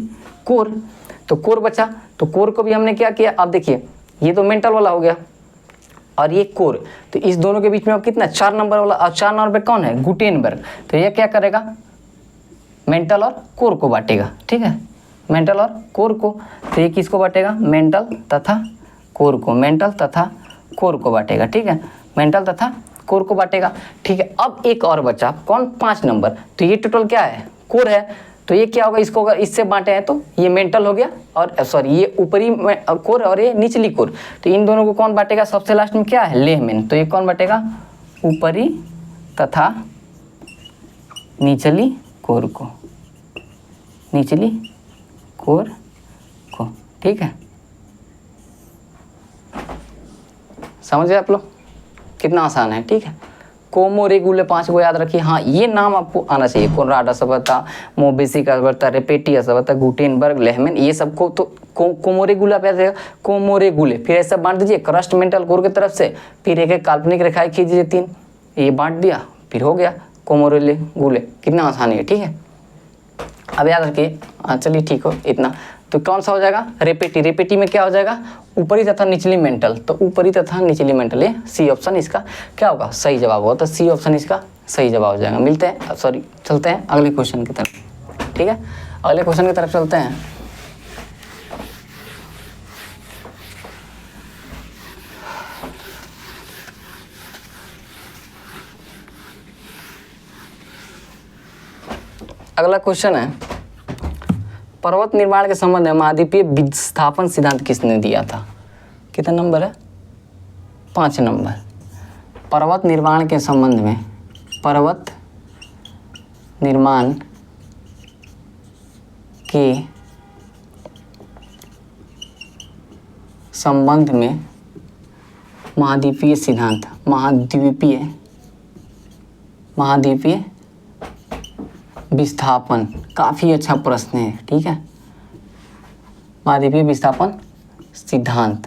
कोर। तो कोर बचा, तो कोर को भी हमने क्या किया? अब देखिए ये तो मेंटल वाला हो गया और ये कोर, तो इस दोनों के बीच में अब कितना? 4 नंबर वाला। और 4 नंबर पे कौन है? गुटेनबर्ग। तो ये क्या करेगा? मेंटल और कोर को बांटेगा, ठीक है, मेंटल और कोर को। तो ये किसको बांटेगा? मेंटल तथा कोर को, मेंटल तथा कोर को बांटेगा, ठीक है, मेंटल तथा कोर को बांटेगा, ठीक है। अब एक और बचा, कौन? 5 नंबर। तो ये टोटल क्या है? कोर है। तो ये क्या होगा? इसको अगर इससे बांटे हैं तो ये मेंटल हो गया, और सॉरी ये ऊपरी कोर और ये निचली कोर। तो इन दोनों को कौन बांटेगा? सबसे लास्ट में क्या है? लेहमेन। तो ये कौन बांटेगा? ऊपरी तथा निचली कोर को, निचली कोर को, ठीक है। समझ गए आप लोग? कितना आसान है, ठीक है। कोमोरेगुले 5 को याद रखिए। हाँ, ये नाम आपको आना चाहिए। कोनराड असफलता, मोहबिसिक असफलता, रेपेटी असफलता, गुटेनबर्ग, लेहमेन, ये सबको तो कोमोरेगुला पे आएगा। कोमोरेगुले, फिर ऐसा बांट दीजिए क्रस्ट मेंटल कोर की तरफ से, फिर एक काल्पनिक रेखाएं खींचिए 3, ये बांट दिया, फिर हो गया कोमोरेगुले। कितना आसान है, ठीक है। अब याद रखिए, चलिए ठीक हो इतना। तो कौन सा हो जाएगा? रेपेटी। रेपेटी में क्या हो जाएगा? ऊपरी तथा निचली मेंटल। तो ऊपरी तथा निचली मेंटल, ये सी ऑप्शन इसका क्या होगा? सही जवाब होगा। तो सी ऑप्शन इसका सही जवाब हो जाएगा। मिलते हैं, सॉरी, चलते हैं अगले क्वेश्चन की तरफ, ठीक है। अगले क्वेश्चन की तरफ चलते हैं। अगला क्वेश्चन है, पर्वत निर्माण के संबंध में महाद्वीपीय विस्थापन सिद्धांत किसने दिया था? कितना नंबर है? 5 नंबर। पर्वत निर्माण के संबंध में, पर्वत निर्माण के संबंध में महाद्वीपीय सिद्धांत, महाद्वीपीय विस्थापन, काफ़ी अच्छा प्रश्न है, ठीक है। महाद्वीपीय विस्थापन सिद्धांत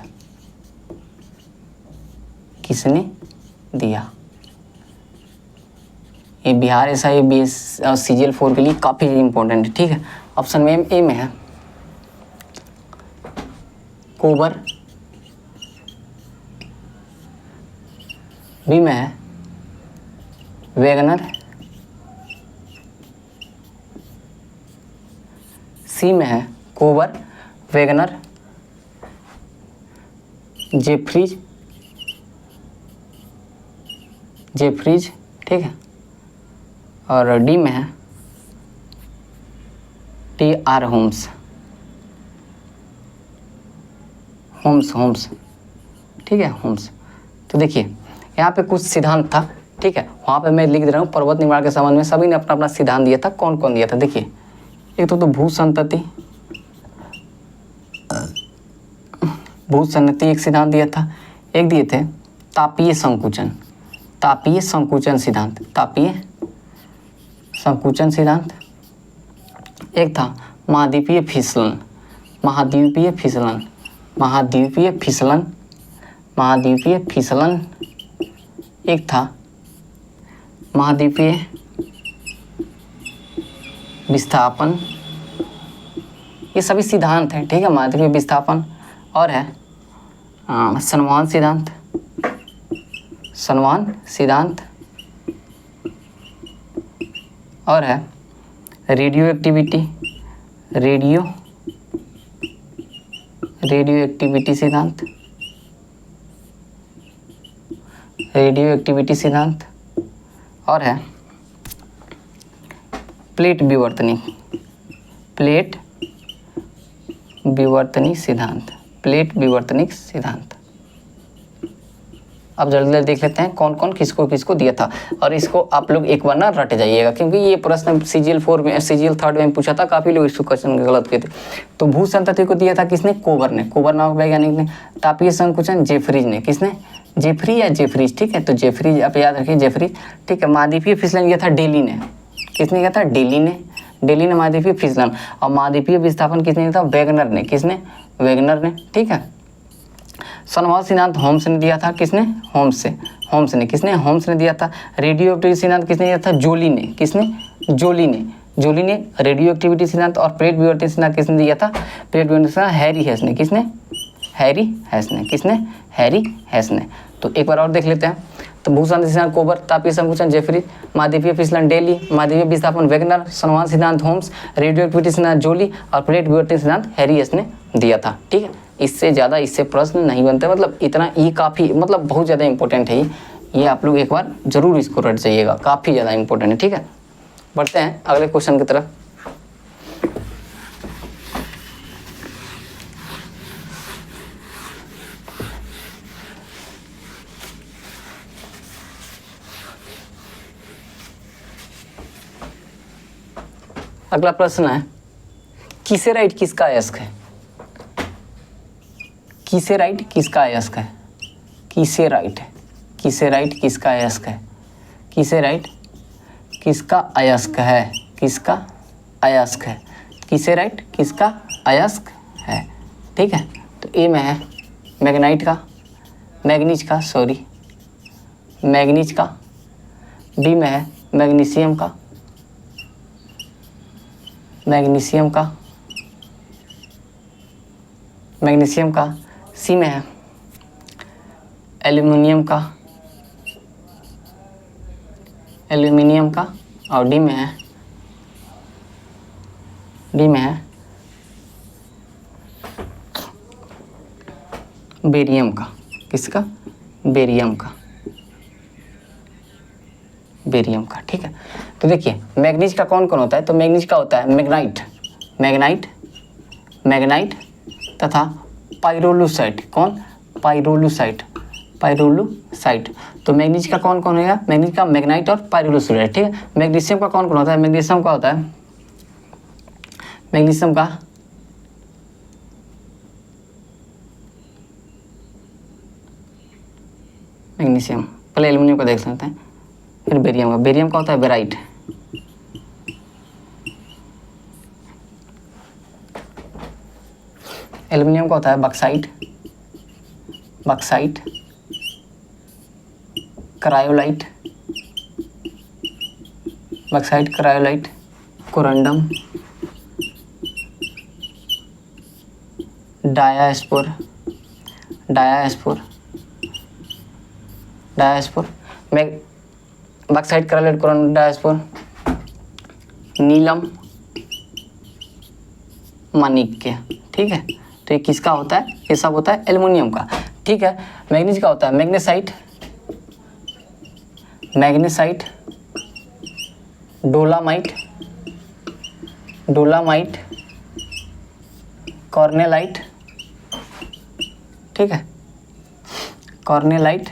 किसने दिया? ये बिहार SIBS CGL 4 के लिए काफ़ी इंपॉर्टेंट है, ठीक है। ऑप्शन में ए में है कोबर, बी में है वेगनर, सी में है कोबर, वेगनर, जेफ्रीज, ठीक है। और डी में है TR होम्स, ठीक है, होम्स। तो देखिए यहाँ पे कुछ सिद्धांत था, ठीक है, वहाँ पे मैं लिख दे रहा हूँ। पर्वत निर्माण के संबंध में सभी ने अपना अपना सिद्धांत दिया था। कौन कौन दिया था? देखिए, एक तो भू संतति एक सिद्धांत दिया था, एक दिए थे तापीय संकुचन, तापीय संकुचन सिद्धांत, तापीय संकुचन सिद्धांत। एक था महाद्वीपीय फिसलन, महाद्वीपीय फिसलन, महाद्वीपीय फिसलन, महाद्वीपीय फिसलन। एक था महाद्वीपीय विस्थापन। ये सभी सिद्धांत हैं, ठीक है, महाद्वीपीय विस्थापन। और है संवहन सिद्धांत, संवहन सिद्धांत। और है रेडियो एक्टिविटी, रेडियो एक्टिविटी सिद्धांत, रेडियो एक्टिविटी सिद्धांत। और है प्लेट विवर्तनी, प्लेट विवर्तनिक सिद्धांत, प्लेट विवर्तनिक सिद्धांत। अब जल्दी जल्दी देख लेते हैं कौन कौन किसको किसको दिया था, और इसको आप लोग एक बार ना रट जाइएगा, क्योंकि ये प्रश्न CGL 4 में, CGL 3 में पूछा था, काफ़ी लोग इसको क्वेश्चन गलत किए थे। तो भू संतति को दिया था किसने? कोबर ने, कोबर नामक वैज्ञानिक ने। तापीय संकुचन जेफरीज ने, किसने? जेफरी या जेफरीज, ठीक है, तो जेफरीज आप याद रखिए, जेफरीज, ठीक है। महाद्वीपीय फिसलन किया था डेली ने, किसने किया था? डेली ने, डेली ने महाद्वीपीय फिसलन। और महाद्वीपीय विस्थापन किसने किया था? वैगनर ने, किसने? वैगनर ने, ठीक है। संवहन सिद्धांत होम्स ने दिया था, किसने? होम्स से, होम्स ने, किसने? होम्स ने दिया था। रेडियो एक्टिविटी सिद्धांत किसने दिया था? जोली ने, किसने? जोली ने, जोली ने रेडियो एक्टिविटी सिद्धांत। और प्लेट विवर्तन सिद्धांत किसने दिया था? प्लेट विवर्तन सिद्धांत हैरी हेस ने, किसने? हैरी हेस ने, किसने? हैरी हेस ने। तो एक बार और देख लेते हैं। तो भू संतति सिद्धांत कोबर, तापीय संकुचन जेफरीज, महाद्वीपीय फिसलन डेली, महाद्वीपीय विस्थापन वैगनर, संवहन सिद्धांत होम्स, रेडियो एक्टिविटी सिद्धांत जोली और प्लेट विवर्तन सिद्धांत हैरी हेस ने दिया था, ठीक है। इससे ज़्यादा इससे प्रश्न नहीं बनते, मतलब इतना ये काफ़ी, मतलब बहुत ज़्यादा इंपॉर्टेंट है ये आप लोग एक बार जरूर इसको रट जाइएगा, काफ़ी ज़्यादा इंपॉर्टेंट है, ठीक है। बढ़ते हैं अगले क्वेश्चन की तरफ। अगला प्रश्न है कीसेराइट किसका अयस्क है? कीसेराइट किसका अयस्क है? कीसेराइट, कीसेराइट किसका अयस्क है? कीसेराइट किसका अयस्क है? किसका अयस्क है? कीसेराइट किसका अयस्क है, ठीक है। तो ए में है मैग्नाइट का, मैग्नीज का, सॉरी मैग्नीज का। बी में है मैग्नीशियम का, मैग्नीशियम का, मैग्नीशियम का। सी में है एल्यूमिनियम का, एल्यूमिनियम का। और डी में है, डी में है बेरियम का। किसका? बेरियम का, बेरियम का, ठीक है। तो देखिए मैग्नीज का कौन कौन होता है? तो मैग्नीज का होता है मैग्नाइट, मैग्नाइट, मैग्नाइट तथा पाइरोलुसाइट। कौन? पाइरोलुसाइट, पाइरोलुसाइट। तो मैग्नीज का कौन कौन होगा? मैग्नीज का मैग्नाइट और पाइरोलुसाइट, ठीक है। मैग्नीशियम का कौन कौन होता है? मैग्नीशियम का होता है, मैग्नीशियम का मैग्नीशियम, पहले एल्यूमिनियम का देख लेते हैं, फिर बेरियम का। बेरियम का होता है बेराइट, एल्यूमिनियम का होता है bauxite, bauxite, cryolite, bauxite, cryolite, corundum, diaspore, diaspore, diaspore, bauxite, cryolite, corundum, diaspore, नीलम, माणिक्य, ठीक है। तो ये किसका होता है? ये सब होता है एल्युमिनियम का, ठीक है। मैग्नीज का होता है मैग्नेसाइट, मैग्नेसाइट, डोलामाइट, डोलामाइट, कॉर्नेलाइट, ठीक है, कॉर्नेलाइट,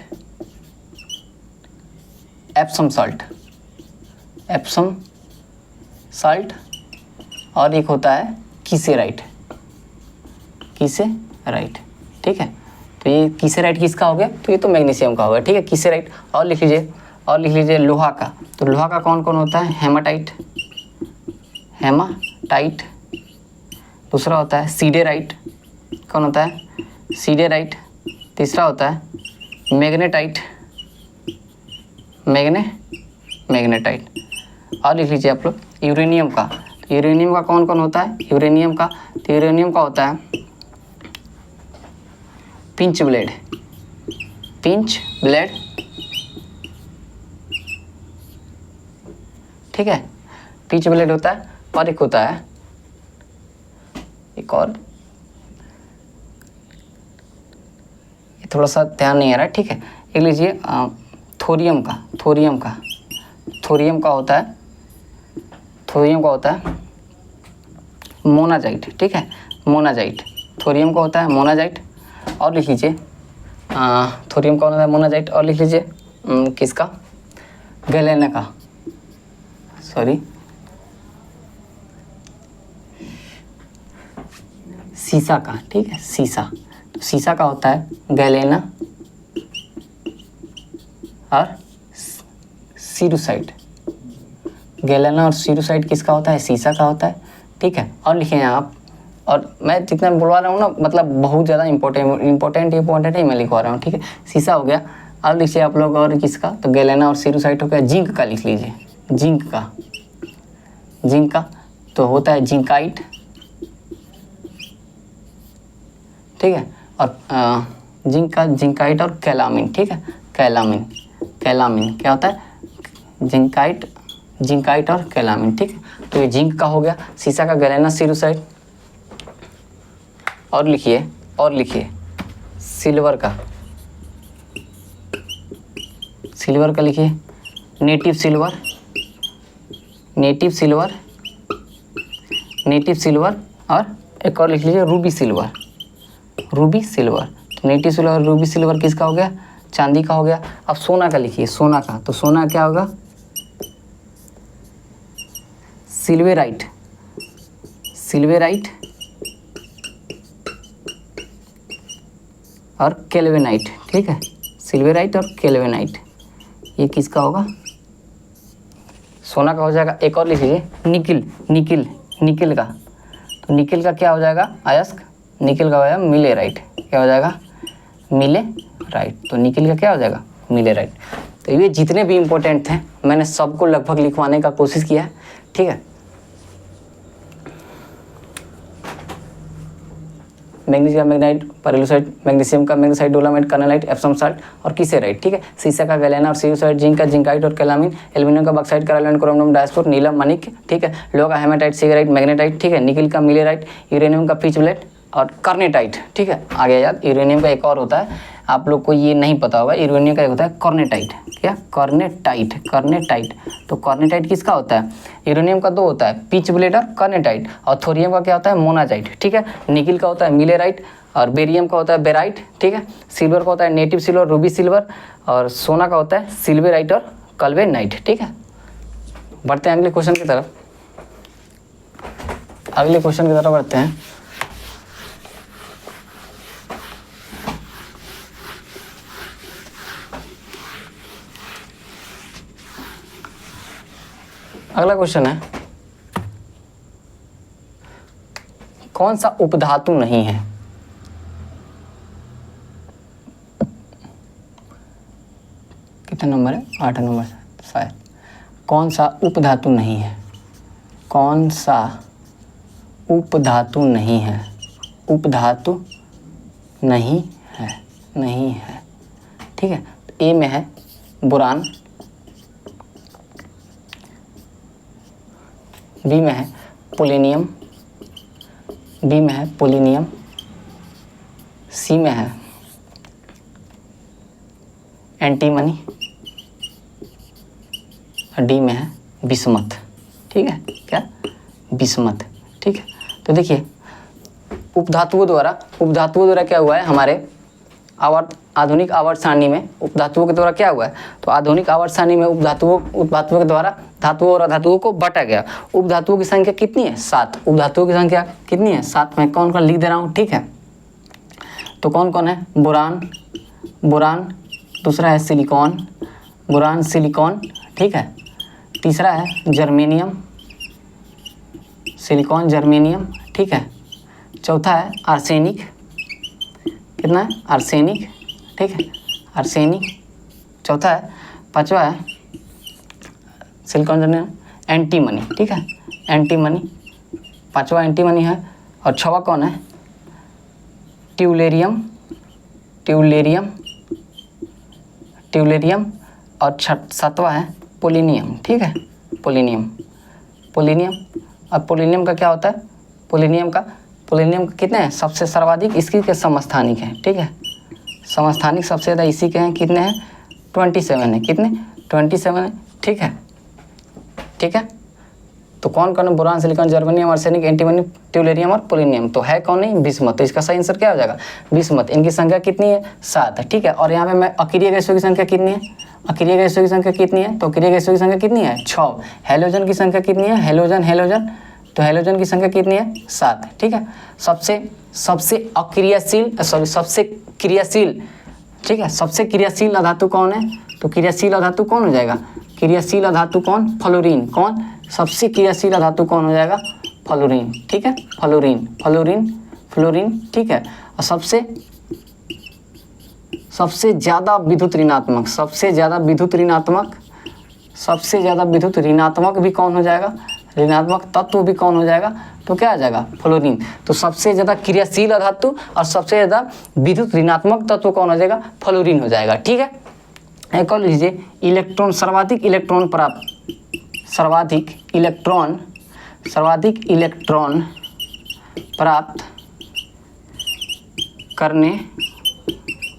एप्सम सॉल्ट, एप्सम सॉल्ट। और एक होता है कीसेराइट, कीसेराइट, ठीक है। तो ये कीसेराइट किसका हो गया? तो ये तो मैग्नीशियम का होगा, ठीक है, कीसेराइट। और लिख लीजिए और लिख लीजिए लोहा का, तो लोहा का कौन कौन होता है, हेमाटाइट, हेमाटाइट। दूसरा होता है सीडेराइट, कौन होता है, सीडेराइट। तीसरा होता है मैग्नेटाइट, मैग्नेटाइट। और लिख लीजिए आप लोग यूरेनियम का, तो यूरेनियम का कौन कौन होता है, यूरेनियम का, तो यूरेनियम का होता है पिंच ब्लेड, पिंच ब्लेड, ठीक है, पिंच ब्लेड होता है। और एक होता है, एक और, ये थोड़ा सा ध्यान नहीं आ रहा है, ठीक है, एक लीजिए थोरियम का, थोरियम का, थोरियम का होता है, थोरियम का होता है मोनाजाइट, ठीक है, मोनाजाइट, थोरियम का होता है मोनाजाइट। और लिख लीजिए थोरियम का होता है मोनाजाइट। और लिख लीजिए किसका, गैलेना का, सॉरी सीसा का, ठीक है, सीसा, तो सीसा का होता है गैलेना और सीरूसाइट, गैलेना और सीरूसाइट किसका होता है, सीसा का होता है, ठीक है। और लिखे आप, और मैं जितना बुलवा रहा हूँ ना, मतलब बहुत ज़्यादा इंपॉर्टेंट ही मैं लिखवा रहा हूँ, ठीक है। सीसा हो गया। अब लिखिए आप लोग और किसका, तो गैलेना और सीरूसाइट हो गया। जिंक का लिख लीजिए, जिंक का, जिंक का तो होता है जिंकाइट, ठीक है। और जिंक का जिंकाइट और कैलामिन, ठीक है, कैलामिन, कैलामिन क्या होता है, जिंकाइट, जिंकाइट और कैलामिन, ठीक है। तो ये जिंक का हो गया, सीसा का, गैलेना, सीरूसाइट। और लिखिए, और लिखिए सिल्वर का, सिल्वर का लिखिए native silver, native silver, native silver. और एक और लिख लीजिए रूबी सिल्वर, रूबी सिल्वर। तो नेटिव सिल्वर और रूबी सिल्वर किसका हो गया, चांदी का हो गया। अब सोना का लिखिए, सोना का, तो सोना क्या होगा, सिल्वेराइट, सिल्वेराइट और केल्विनाइट, ठीक है, सिल्वेराइट और केल्विनाइट, ये किसका होगा, सोना का हो जाएगा। एक और लिख लीजिए निकिल, निकिल, निकिल का, तो निकिल का क्या हो जाएगा, अयस्क, निकिल का हो जाएगा मिलेराइट, क्या हो जाएगा, मिलेराइट। तो निकिल का क्या हो जाएगा, मिलेराइट। तो ये जितने भी इम्पोर्टेंट थे मैंने सबको लगभग लिखवाने का कोशिश किया है, ठीक है। मैग्नीशियम का मैग्नाइट, पेरिलोसाइट, मैग्नीशियम का magnesite, dolomite, carnallite, Epsom salt और किसेराइट, ठीक है। सीसा का गैलेना और सीरूसाइट, जिंक का जिंकाइट और कैलामिन, एल्यूमिनियम का बॉक्साइट, कराइट, क्रोमियम, डायस्फोर, नीलम, माणिक्य, ठीक है। लोहा का हेमाटाइट, सिगराइट, मैग्नेटाइट, ठीक है। निकिल का मिलेराइट, यूरेनियम का पिच ब्लेड और कार्नेटाइट, ठीक है। आगे याद, यूरेनियम का एक और होता है, आप लोग को ये नहीं पता होगा, यूरेनियम का एक होता है कॉर्नेटाइट, क्या, कॉर्नेटाइट, कॉर्नेटाइट। तो कॉर्नेटाइट किसका होता है, यूरेनियम का दो होता है, पिच ब्लेड और कॉर्नेटाइट। और थोरियम का क्या होता है, मोनाजाइट, ठीक है। निकिल का होता है मिलेराइट और बेरियम का होता है बेराइट, ठीक है। सिल्वर का होता है नेटिव सिल्वर, रूबी सिल्वर। और सोना का होता है सिल्वेराइट और कल्वेनाइट, ठीक है। बढ़ते हैं अगले क्वेश्चन की तरफ, अगले क्वेश्चन की तरफ बढ़ते हैं। अगला क्वेश्चन है, कौन सा उपधातु नहीं है, कितना नंबर है, 8 नंबर शायद। कौन सा उपधातु नहीं है, कौन सा उपधातु नहीं है, उपधातु नहीं है, नहीं है, ठीक है। ए में है बोरान, बी में है पोलिनियम, बी में है पोलिनियम, सी में है एंटीमनी, डी में है बिस्मथ, ठीक है, क्या, बिस्मथ, ठीक है। तो देखिए उपधातुओं द्वारा क्या हुआ है, हमारे आधुनिक आवर्त सारणी में उपधातुओं के द्वारा क्या हुआ है, तो आधुनिक आवर्त सारणी में उपधातुओं के द्वारा धातुओं और अधातुओं को बांटा गया। उपधातुओं की संख्या कितनी है, 7, उपधातुओं की संख्या कितनी है, 7। मैं कौन कौन लिख दे रहा हूँ, ठीक है। तो कौन कौन है, बोरान, बोरान, दूसरा है सिलिकॉन, बोरान सिलिकॉन, ठीक है। तीसरा है जर्मेनियम, सिलिकॉन जर्मेनियम, ठीक है। चौथा है आर्सेनिक, कितना है आर्सेनिक, ठीक है आर्सेनिक, चौथा है। पांचवा है सिलिकॉन जर्मेनियम एंटीमनी, ठीक है एंटीमनी, पांचवा एंटीमनी है। और छवा कौन है ट्यूलेरियम, ट्यूलेरियम, ट्यूलेरियम। और सातवां है पोलिनियम, ठीक है पोलिनियम, पोलिनियम। अब पोलिनियम का क्या होता है, पोलिनियम का कितने हैं सबसे सर्वाधिक इसकी के समस्थानिक हैं, ठीक है समस्थानिक सबसे ज़्यादा इसी के हैं, कितने हैं 27 है, कितने 27 है, ठीक है ठीक है। तो कौन कौन है boron silicon germanium arsenic antimony tellurium और पोलिनियम, तो है कौन नहीं बिस्मथ। तो इसका सही आंसर क्या हो जाएगा बिस्मथ। इनकी संख्या कितनी है 7 है, ठीक है। और यहाँ पे मैं अक्रिय गैसों की संख्या कितनी है, अक्रिय गैसों की संख्या कितनी है, तो अक्रिय गैसों की संख्या कितनी है 6। हेलोजन की संख्या कितनी है, हेलोजन तो हेलोजन की संख्या कितनी है 7, ठीक है। सबसे अक्रियाशील सबसे क्रियाशील, ठीक है सबसे क्रियाशील अधातु कौन है, तो क्रियाशील अधातु कौन हो जाएगा, क्रियाशील अधातु कौन फ्लोरीन, कौन सबसे क्रियाशील अधातु कौन हो जाएगा फ्लोरीन, ठीक है फ्लोरीन, ठीक है। और सबसे ज़्यादा विद्युत ऋणात्मक, सबसे ज़्यादा विद्युत ऋणात्मक भी कौन हो जाएगा, ऋणात्मक तत्व भी कौन हो जाएगा, तो क्या आ जाएगा फ्लोरीन। तो सबसे ज़्यादा क्रियाशील अधातु और सबसे ज़्यादा विद्युत ऋणात्मक तत्व कौन हो जाएगा, फ्लोरीन हो जाएगा, ठीक है। एक और लीजिए इलेक्ट्रॉन, सर्वाधिक इलेक्ट्रॉन प्राप्त करने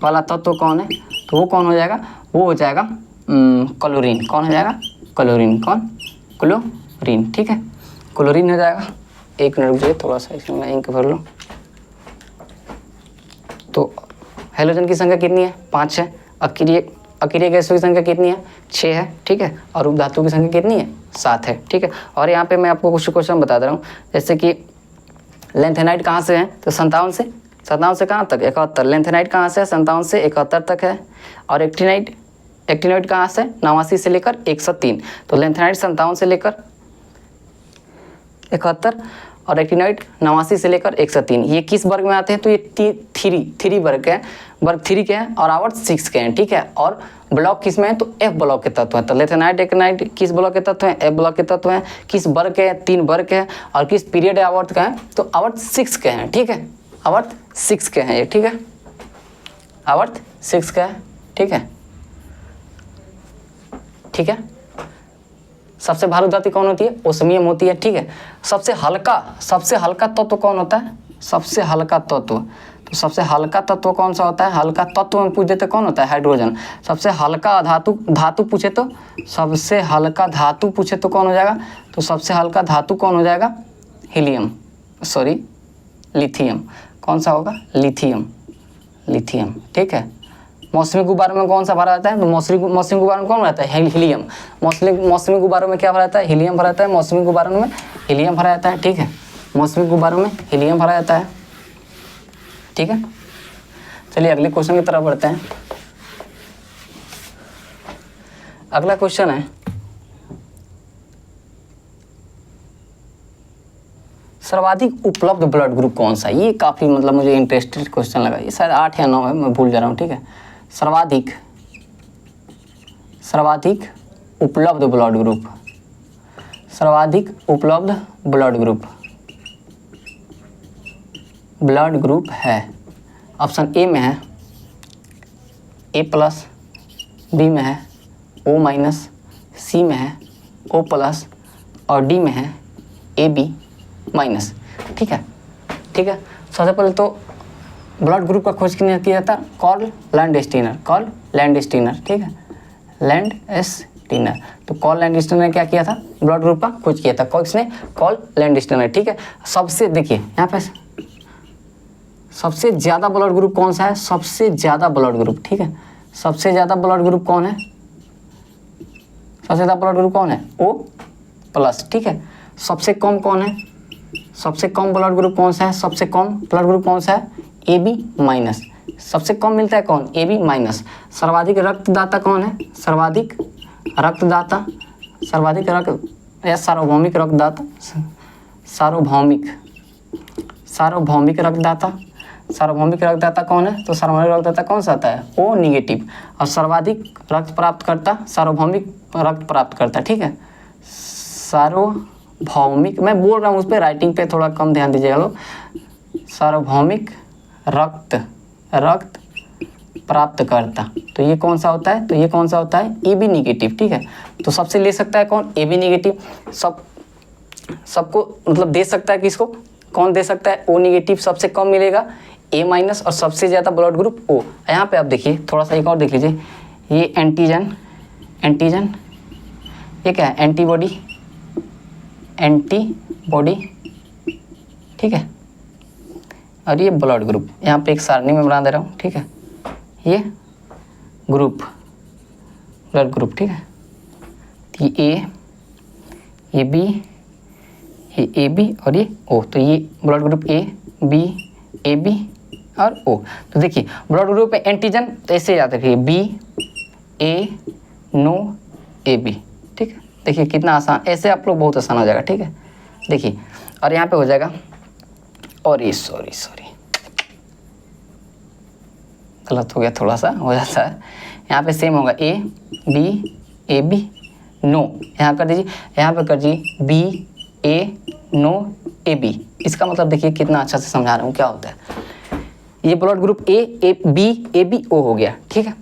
वाला तत्व कौन है, तो वो कौन हो जाएगा, वो हो जाएगा क्लोरीन, कौन हो जाएगा क्लोरीन, कौन क्लोरीन, ठीक है क्लोरीन हो जाएगा। एक मिनट रुकिए थोड़ा सा इसमें मैं इंक भर लूँ। तो हेलोजन की संख्या कितनी है 5 है, अक्रिय गैसों की संख्या कितनी है 6 है, ठीक है। और उपधातु की संख्या कितनी है 7 है, ठीक है। और यहाँ पे मैं आपको कुछ क्वेश्चन बता दे रहा हूँ, जैसे कि लेंथेनाइट कहाँ से है, तो 57 से कहाँ तक 71, लेंथेनाइट कहाँ से है 57 से 71 तक है। और एक्टिनोइड कहाँ से 89 से लेकर 103, तो लेंथेनाइट 57 से लेकर 71 और एक्टिनोइड 89 से लेकर 103। ये किस वर्ग में आते हैं, तो ये थ्री वर्ग के हैं, वर्ग 3 के हैं और आवर्त 6 के हैं, ठीक है। और ब्लॉक किस में है, तो एफ ब्लॉक के तत्व है। तो लेंथेनाइट एक्टिनोइड किस ब्लॉक के तत्व हैं, एफ ब्लॉक के तत्व हैं। किस वर्ग के हैं, 3 वर्ग के हैं। और किस पीरियड है आवर्त का है, तो आवर्त 6 के हैं, ठीक है आवर्त 6 के हैं ये, ठीक है आवर्त 6 का है, ठीक है ठीक है। सबसे भारी धातु कौन होती है, ओस्मियम होती है, ठीक है। सबसे हल्का तत्व कौन होता है, सबसे हल्का तत्व, तो सबसे हल्का तत्व कौन सा होता है, हल्का तत्व में पूछ देते कौन होता है हाइड्रोजन। सबसे हल्का धातु पूछे तो सबसे हल्का धातु पूछे तो कौन हो जाएगा, तो सबसे हल्का धातु कौन हो जाएगा लिथियम, कौन सा होगा लिथियम, ठीक है। मौसमी गुब्बारों में कौन सा भरा रहता है, तो मौसमी गुब्बारों में कौन रहता है हीलियम। मौसमी गुब्बारों में क्या भरा रहता है, हीलियम भरा रहता है, मौसमी गुब्बारों में हीलियम भरा रहता है, ठीक है मौसमी गुब्बारों में हीलियम भरा रहता है, ठीक है। चलिए अगले क्वेश्चन की तरफ बढ़ते हैं। अगला क्वेश्चन है सर्वाधिक उपलब्ध ब्लड ग्रुप कौन सा है। ये काफ़ी मतलब मुझे इंटरेस्टेड क्वेश्चन लगा, ये शायद 8 या 9 है, मैं भूल जा रहा हूँ, ठीक है। सर्वाधिक उपलब्ध ब्लड ग्रुप, सर्वाधिक उपलब्ध ब्लड ग्रुप है, ऑप्शन ए में है A+, बी में है O-, सी में है O+, और डी में है AB-, ठीक है। सबसे पहले तो ब्लड ग्रुप का खोज किया जाता है कार्ल लैंडस्टीनर, ठीक है लैंडस्टीनर। तो कार्ल लैंडस्टीनर ने क्या किया था, ब्लड ग्रुप का खोज किया था, किसने कार्ल लैंडस्टीनर, ठीक है। सबसे देखिए यहाँ पे सबसे ज़्यादा ब्लड ग्रुप कौन सा है, सबसे ज़्यादा ब्लड ग्रुप, ठीक है सबसे ज़्यादा ब्लड ग्रुप कौन है, सबसे ज़्यादा ब्लड ग्रुप कौन है O+, ठीक है। सबसे कम कौन है, सबसे कम ब्लड ग्रुप कौन सा है, सबसे कम ब्लड ग्रुप कौन सा है AB-, सबसे कम मिलता है कौन, ए बी माइनस। सर्वाधिक रक्तदाता कौन है, सर्वाधिक रक्तदाता, सर्वाधिक रक्त या सार्वभौमिक रक्तदाता, सार्वभौमिक रक्तदाता, सार्वभौमिक रक्तदाता कौन है, तो सार्वभौमिक रक्तदाता कौन सा आता है, ओ निगेटिव। और सर्वाधिक रक्त प्राप्त करता, सार्वभौमिक रक्त प्राप्त करता, ठीक है। सार्वभौमिक, मैं बोल रहा हूँ उस पर, राइटिंग पे थोड़ा कम ध्यान दीजिएगा लोग। सार्वभौमिक रक्त प्राप्त करता, तो ये कौन सा होता है, तो ये कौन सा होता है, ए बी निगेटिव, ठीक है। तो सबसे ले सकता है कौन, ए बी निगेटिव। सबको मतलब दे सकता है, किसको, कौन दे सकता है, ओ निगेटिव सबसे कम मिलेगा, ए माइनस, और सबसे ज़्यादा ब्लड ग्रुप ओ। यहाँ पे आप देखिए थोड़ा सा एक और देख लीजिए, ये एंटीजन, ये क्या है, एंटीबॉडी, ठीक है। और ये ब्लड ग्रुप, यहाँ पे एक सारणी में बना दे रहा हूँ, ठीक है। ये ग्रुप, ब्लड ग्रुप, ठीक है। ये ए, ये बी, ये ए बी और ये ओ, तो ये blood group A B, A B और ओ। तो देखिए ब्लड ग्रुप में एंटीजन तो ऐसे याद रखिए, B A no A B, ठीक है। देखिए कितना आसान, ऐसे आप लोग बहुत आसान हो जाएगा, ठीक है। देखिए और यहाँ पे हो जाएगा, और ये सॉरी गलत हो गया, थोड़ा सा हो जाता है। यहाँ पे सेम होगा, ए बी नो, यहाँ कर दीजिए, यहाँ पे कर दीजिए B A no A B. इसका मतलब देखिए कितना अच्छा से समझा रहा हूँ क्या होता है। ये blood group A B O हो गया, ठीक है।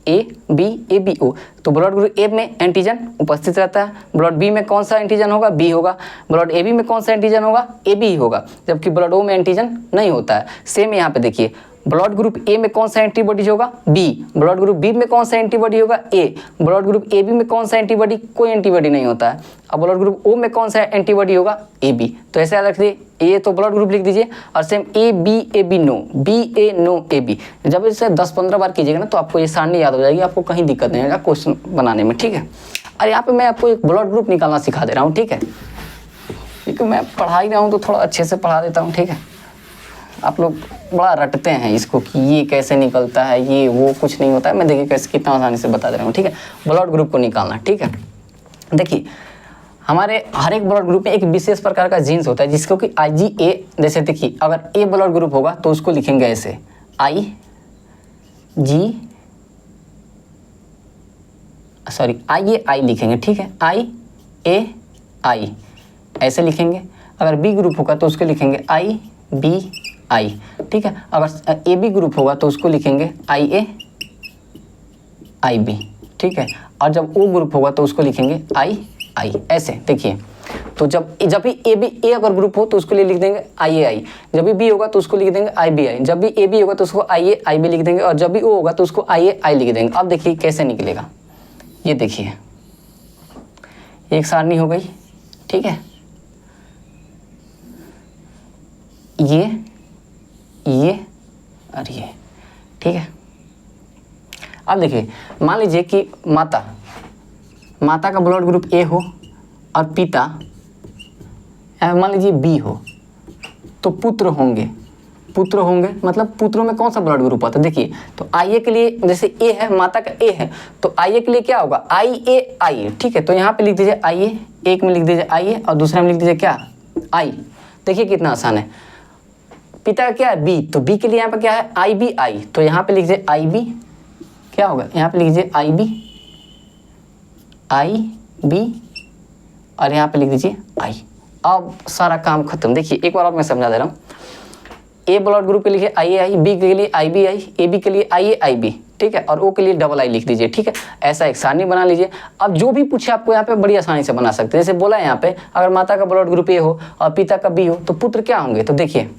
ए बी ओ, तो ब्लड ग्रुप ए में एंटीजन उपस्थित रहता है, ब्लड बी में कौन सा एंटीजन होगा, बी होगा। ब्लड ए बी में कौन सा एंटीजन होगा, ए बी होगा, जबकि ब्लड ओ में एंटीजन नहीं होता है। सेम यहाँ पे देखिए, ब्लड ग्रुप ए में कौन सा एंटीबॉडी होगा, बी। ब्लड ग्रुप बी में कौन सा एंटीबॉडी होगा, ए। ब्लड ग्रुप ए बी में कौन सा एंटीबॉडी, कोई एंटीबॉडी नहीं होता है। अब ब्लड ग्रुप ओ में कौन सा एंटीबॉडी होगा, ए बी। तो ऐसे याद रखिए, ए तो ब्लड ग्रुप लिख दीजिए, और same A B no, B A no A B. जब इसे 10-15 बार कीजिएगा ना, तो आपको ये सारणी याद हो जाएगी, आपको कहीं दिक्कत नहीं आएगा क्वेश्चन बनाने में, ठीक है। और यहाँ पे मैं आपको एक ब्लड ग्रुप निकालना सिखा दे रहा हूँ, ठीक है, क्योंकि मैं पढ़ा ही रहा हूँ तो थोड़ा अच्छे से पढ़ा देता हूँ, ठीक है। आप लोग बड़ा रटते हैं इसको कि ये कैसे निकलता है, ये वो, कुछ नहीं होता है। मैं देखिए कैसे कितना आसानी से बता दे रहा हूँ, ठीक है। ब्लड ग्रुप को निकालना, ठीक है। देखिए हमारे हर एक ब्लड ग्रुप में एक विशेष प्रकार का जीन्स होता है, जिसको कि IgA, जैसे देखिए अगर ए ब्लड ग्रुप होगा तो उसको लिखेंगे ऐसे, आई लिखेंगे, ठीक है, I ऐसे लिखेंगे। अगर बी ग्रुप होगा तो उसको लिखेंगे IBI, ठीक है। अगर ए बी ग्रुप होगा तो उसको लिखेंगे IAIB, ठीक है। और जब ओ ग्रुप होगा तो उसको लिखेंगे II, ऐसे देखिए। तो जब भी ए अगर ग्रुप हो तो उसको लिए लिख देंगे IAI, जब भी बी होगा तो उसको लिख देंगे IBI, जब भी ए बी होगा तो उसको IAIB लिख देंगे, और जब भी ओ होगा तो उसको IAI लिख देंगे। अब देखिए कैसे निकलेगा, ये देखिए एक सारणी हो गई, ठीक है। ये और ये, ठीक है। अब देखिए मान लीजिए कि माता का ब्लड ग्रुप ए हो और पिता मान लीजिए बी हो, तो पुत्र होंगे, मतलब पुत्रों में कौन सा ब्लड ग्रुप आता है। देखिए तो IA के लिए, जैसे ए है, माता का ए है, तो IA के लिए क्या होगा, IAI, ठीक है। तो यहाँ पे लिख दीजिए IA, एक में लिख दीजिए IA और दूसरे में लिख दीजिए क्या, I। देखिए कितना आसान है। पिता का क्या है, बी, तो बी के लिए यहाँ पे क्या है, IBI, तो यहाँ पे लिख दीजिए IB, क्या होगा, यहाँ पे लिख दीजिए IB और यहाँ पे लिख दीजिए I। अब सारा काम खत्म। देखिए एक बार और मैं समझा दे रहा हूँ। ए ब्लड ग्रुप के लिए IAI, बी के लिए IBI, ए बी के लिए IAIB, ठीक है, और ओ के लिए II लिख दीजिए, ठीक है। ऐसा एक सारणी बना लीजिए। अब जो भी पूछे आपको यहाँ पे बड़ी आसानी से बना सकते हैं। जैसे बोला यहाँ पे अगर माता का ब्लड ग्रुप ए हो और पिता का बी हो तो पुत्र क्या होंगे, तो देखिए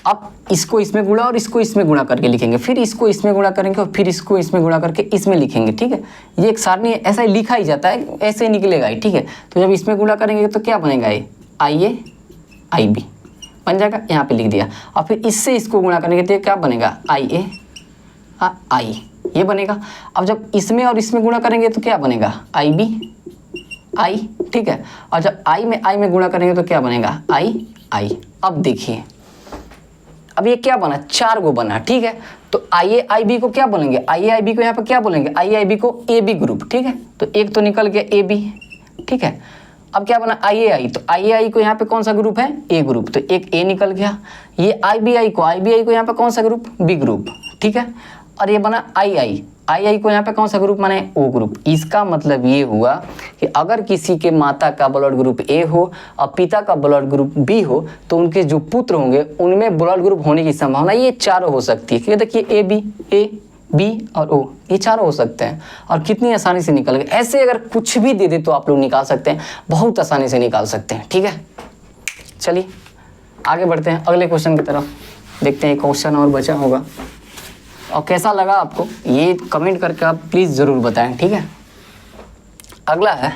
अब इसको इसमें गुणा और इसको इसमें गुणा करके लिखेंगे, फिर इसको इसमें गुणा करेंगे और फिर इसको इसमें गुणा करके इसमें लिखेंगे, ठीक है। ये एक सारणी है, ऐसा ही लिखा ही जाता है, ऐसे ही निकलेगा ही, ठीक है। तो जब इसमें गुणा करेंगे तो क्या बनेगा, ये IAIB बन जाएगा, यहाँ पे लिख दिया। और फिर इससे इसको गुणा करेंगे तो क्या बनेगा, IAI, ये बनेगा। अब जब इसमें और इसमें गुणा करेंगे तो क्या बनेगा, IBI, ठीक है। और जब I में गुणा करेंगे तो क्या बनेगा, II। अब देखिए अब ये क्या बना, 4 गो बना, ठीक है। तो IAIB को क्या बोलेंगे, IAIB को यहाँ पे क्या बोलेंगे, IAIB को AB ग्रुप, ठीक है। तो एक तो निकल गया AB, ठीक है। अब क्या बना IAI, तो IAI को यहाँ पे कौन सा ग्रुप है, A ग्रुप, तो एक A निकल गया। ये IBI को यहाँ पे कौन सा ग्रुप, B ग्रुप, ठीक है। और ये बना II को यहाँ पे कौन सा ग्रुप माने, O ग्रुप। इसका मतलब ये हुआ कि अगर किसी के माता का ब्लड ग्रुप A हो और पिता का ब्लड ग्रुप B हो तो उनके जो पुत्र होंगे उनमें ब्लड ग्रुप होने की संभावना ये चारों हो सकती है। क्योंकि देखिए A B और O ये चारों हो सकते हैं। और कितनी आसानी से निकल गए। ऐसे अगर कुछ भी दे दे तो आप लोग निकाल सकते हैं, बहुत आसानी से निकाल सकते हैं, ठीक है। चलिए आगे बढ़ते हैं अगले क्वेश्चन की तरफ, देखते हैं क्वेश्चन और बचा होगा और कैसा लगा आपको ये कमेंट करके आप प्लीज़ ज़रूर बताएं, ठीक है। अगला है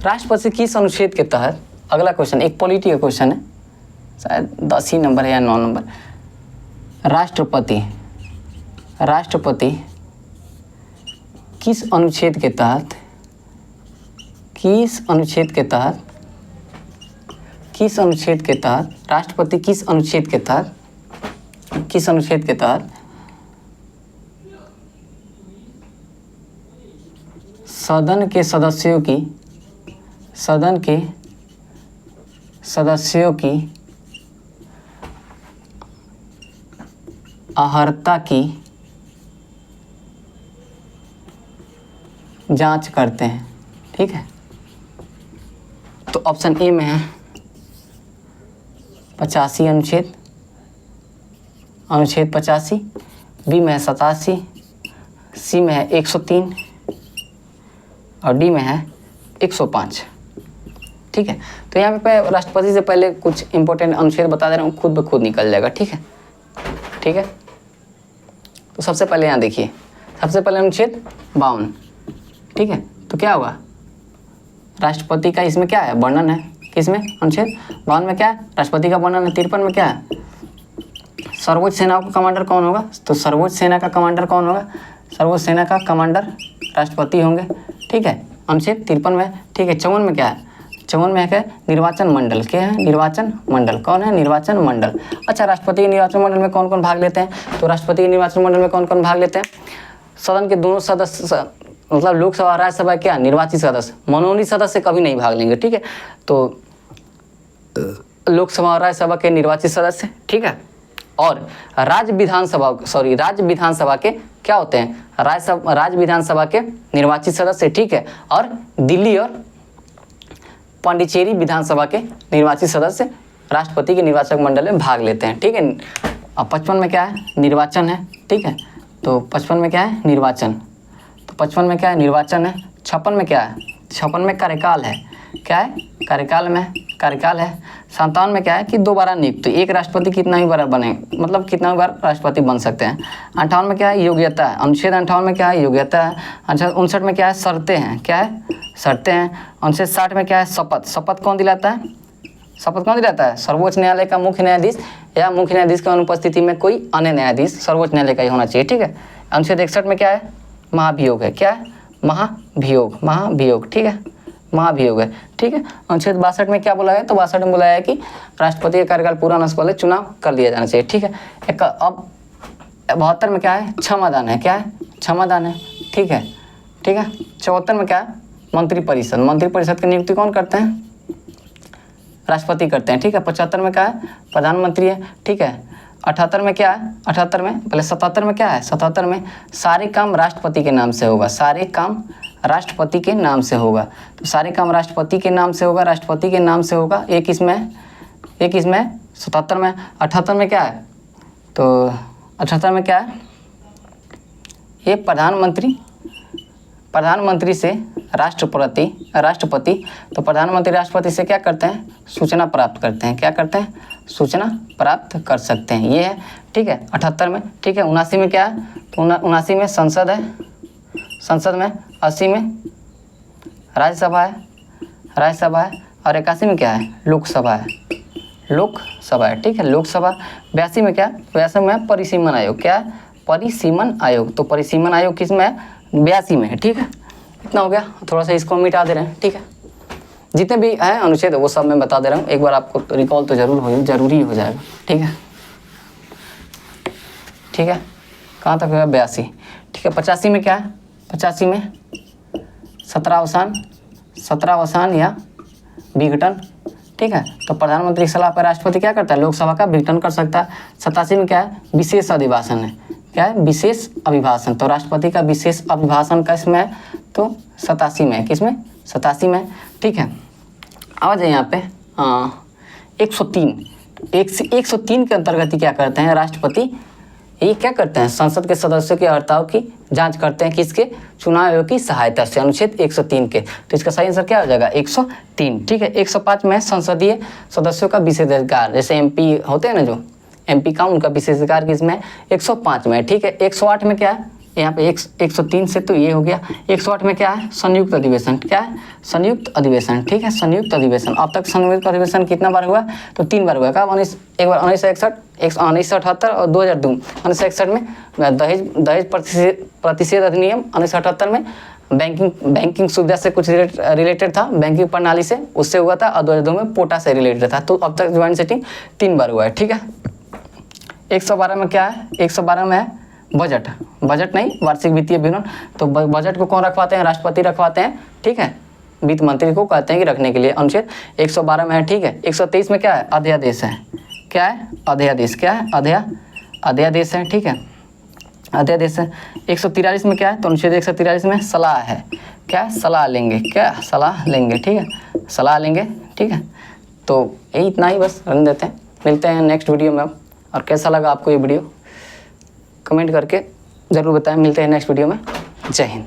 राष्ट्रपति किस अनुच्छेद के तहत, अगला क्वेश्चन एक पॉलिटी का क्वेश्चन है, शायद 10 ही नंबर है या 9 नंबर। राष्ट्रपति किस अनुच्छेद के तहत राष्ट्रपति किस अनुच्छेद के तहत सदन के सदस्यों की अर्हता की जांच करते हैं, ठीक है। तो ऑप्शन ए में है 85 अनुच्छेद 85, बी में है 87, सी में है 103 और डी में है 105, ठीक है। तो यहाँ पे राष्ट्रपति से पहले कुछ इंपॉर्टेंट अनुच्छेद बता दे रहा हूँ, खुद ब खुद निकल जाएगा, ठीक है, ठीक है। तो सबसे पहले यहाँ देखिए, सबसे पहले अनुच्छेद 52, ठीक है। तो क्या होगा, राष्ट्रपति का इसमें क्या है, वर्णन है, किसमें, अनुच्छेद 52 में क्या है, राष्ट्रपति का वर्णन है। 53 में क्या है, सर्वोच्च सेनाओं का कमांडर कौन होगा, तो सर्वोच्च सेना का कमांडर कौन होगा, सर्वोच्च सेना का कमांडर राष्ट्रपति होंगे, ठीक है, अनुच्छेद 53 में, ठीक है। 54 में क्या है, 54 में है क्या, निर्वाचन मंडल, क्या है, निर्वाचन मंडल, कौन है, निर्वाचन मंडल। अच्छा, राष्ट्रपति के निर्वाचन मंडल में कौन कौन भाग लेते हैं, तो राष्ट्रपति के निर्वाचन मंडल में कौन कौन भाग लेते हैं, सदन के दोनों सदस्य, मतलब लोकसभा राज्यसभा क्या निर्वाचित सदस्य, मनोनीत सदस्य कभी नहीं भाग लेंगे, ठीक है। तो लोकसभा और राज्यसभा के निर्वाचित सदस्य, ठीक है। और राज्य विधानसभा के क्या होते हैं, राज्य विधानसभा के निर्वाचित सदस्य, ठीक है। और दिल्ली और पांडिचेरी विधानसभा के निर्वाचित सदस्य राष्ट्रपति के निर्वाचक मंडल में भाग लेते हैं, ठीक है। अब 55 में क्या है, निर्वाचन है, ठीक है। तो 55 में क्या है, निर्वाचन, तो 55 में क्या है, निर्वाचन है। 56 में क्या है, 56 में कार्यकाल है, क्या है, कार्यकाल है। 57 में क्या है कि दोबारा नियुक्त, तो एक राष्ट्रपति कितना ही बार बने, मतलब कितना बार राष्ट्रपति बन सकते हैं। 58 में क्या है, योग्यता है, अनुच्छेद 58 में क्या है, योग्यता है। अच्छा, 59 में क्या है, शर्तें हैं, क्या है, शर्तें हैं। अनुच्छेद 60 में क्या है, शपथ कौन दिलाता है, सर्वोच्च न्यायालय का मुख्य न्यायाधीश या मुख्य न्यायाधीश की अनुपस्थिति में कोई अन्य न्यायाधीश सर्वोच्च न्यायालय का ही होना चाहिए, ठीक है। अनुच्छेद 61 में क्या है, महाभियोग है, क्या है, महाभियोग, ठीक है, महाभियोग है, ठीक है। अनुच्छेद 62 में क्या बोला है, तो 62 में बोला है कि राष्ट्रपति का कार्यकाल पूरा होने से पहले चुनाव कर लिया जाना चाहिए, ठीक है। अब 72 में क्या है, क्षमादान है, क्या है, क्षमादान है, ठीक है, ठीक है। 74 में क्या है, मंत्रिपरिषद की नियुक्ति कौन करते हैं, राष्ट्रपति करते हैं, ठीक है। 75 में क्या है, प्रधानमंत्री है, ठीक है। 78 में क्या है, 78 में पहले 77 में क्या है, 77 में सारे काम राष्ट्रपति के नाम से होगा, सारे काम राष्ट्रपति के नाम से होगा। तो सारे काम राष्ट्रपति के नाम से होगा, राष्ट्रपति के नाम से होगा। एक इसमें 77 में। 78 में क्या है, तो 78 में क्या है, ये प्रधानमंत्री से राष्ट्रपति, तो प्रधानमंत्री राष्ट्रपति से क्या करते हैं, सूचना प्राप्त करते हैं, क्या करते हैं, सूचना प्राप्त कर सकते हैं, ये है, ठीक है। 78 में, ठीक है। 79 में क्या है, तो 79 में संसद है, संसद में। 80 में राज्यसभा है, और 81 में क्या है, लोकसभा है, ठीक है, लोकसभा। 82 में क्या है, 82 में परिसीमन आयोग, क्या है, परिसीमन आयोग, तो परिसीमन आयोग किस में है, 82 में है, ठीक है। इतना हो गया, थोड़ा सा इसको मिटा दे रहे हैं, ठीक है। जितने भी हैं अनुच्छेद वो सब मैं बता दे रहा हूँ, एक बार आपको रिकॉल तो जरूरी हो जाएगा। ठीक है, ठीक है, कहाँ तक है? 82। ठीक है, 85 में क्या है? 85 में 17 अवसान या विघटन। ठीक है, तो प्रधानमंत्री की सलाह पर राष्ट्रपति क्या करता है? लोकसभा का विघटन कर सकता है। 87 में क्या है? विशेष अभिभाषण है। क्या है? विशेष अभिभाषण। तो राष्ट्रपति का विशेष अभिभाषण का इसमें है तो 87 में, किसमें? 87 में। ठीक है, आ जाए यहाँ पे 103 के अंतर्गत क्या करते हैं राष्ट्रपति? ये क्या करते हैं? संसद के सदस्यों की अर्हताओं की जांच करते हैं, किसके? चुनाव आयोग की सहायता से, अनुच्छेद 103 के। तो इसका सही आंसर क्या हो जाएगा? 103। ठीक है, 105 में संसदीय सदस्यों का विशेषाधिकार, जैसे एमपी होते हैं ना, जो एमपी का, उनका विशेषाधिकार किसमें? 105 में। ठीक है, 108 में क्या है? यहाँ पे 103 से तो ये हो गया। 108 में क्या है? संयुक्त अधिवेशन। क्या है? संयुक्त अधिवेशन। ठीक है, संयुक्त अधिवेशन। अब तक संयुक्त अधिवेशन कितना बार हुआ? तो 3 बार हुआ। कब? एक बार 1961, 1978 और 2002। 1961 में दहेज प्रतिषेध अधिनियम, 1978 में बैंकिंग सुविधा से कुछ रिलेटेड था, बैंकिंग प्रणाली से, उससे हुआ था। और 2002 में पोटा से रिलेटेड था। तो अब तक ज्वाइंट सिटिंग 3 बार हुआ है। ठीक है, 112 में क्या है? 112 में है बजट नहीं, वार्षिक वित्तीय विवरण। तो बजट को कौन रखवाते हैं? राष्ट्रपति रखवाते हैं। ठीक है, वित्त मंत्री को कहते हैं कि रखने के लिए, अनुच्छेद 112 में है। ठीक है, 123 में क्या है? अध्यादेश है। क्या है? अध्यादेश। क्या है? अध्यादेश है। ठीक है, अध्यादेश है। 143 में क्या है? तो अनुच्छेद 143 में सलाह है। क्या है? सलाह लेंगे। क्या? सलाह लेंगे। ठीक है, सलाह लेंगे। ठीक है, तो यही इतना ही बस रन देते हैं। मिलते हैं नेक्स्ट वीडियो में। और कैसा लगा आपको ये वीडियो कमेंट करके ज़रूर बताएं। मिलते हैं नेक्स्ट वीडियो में। जय हिंद।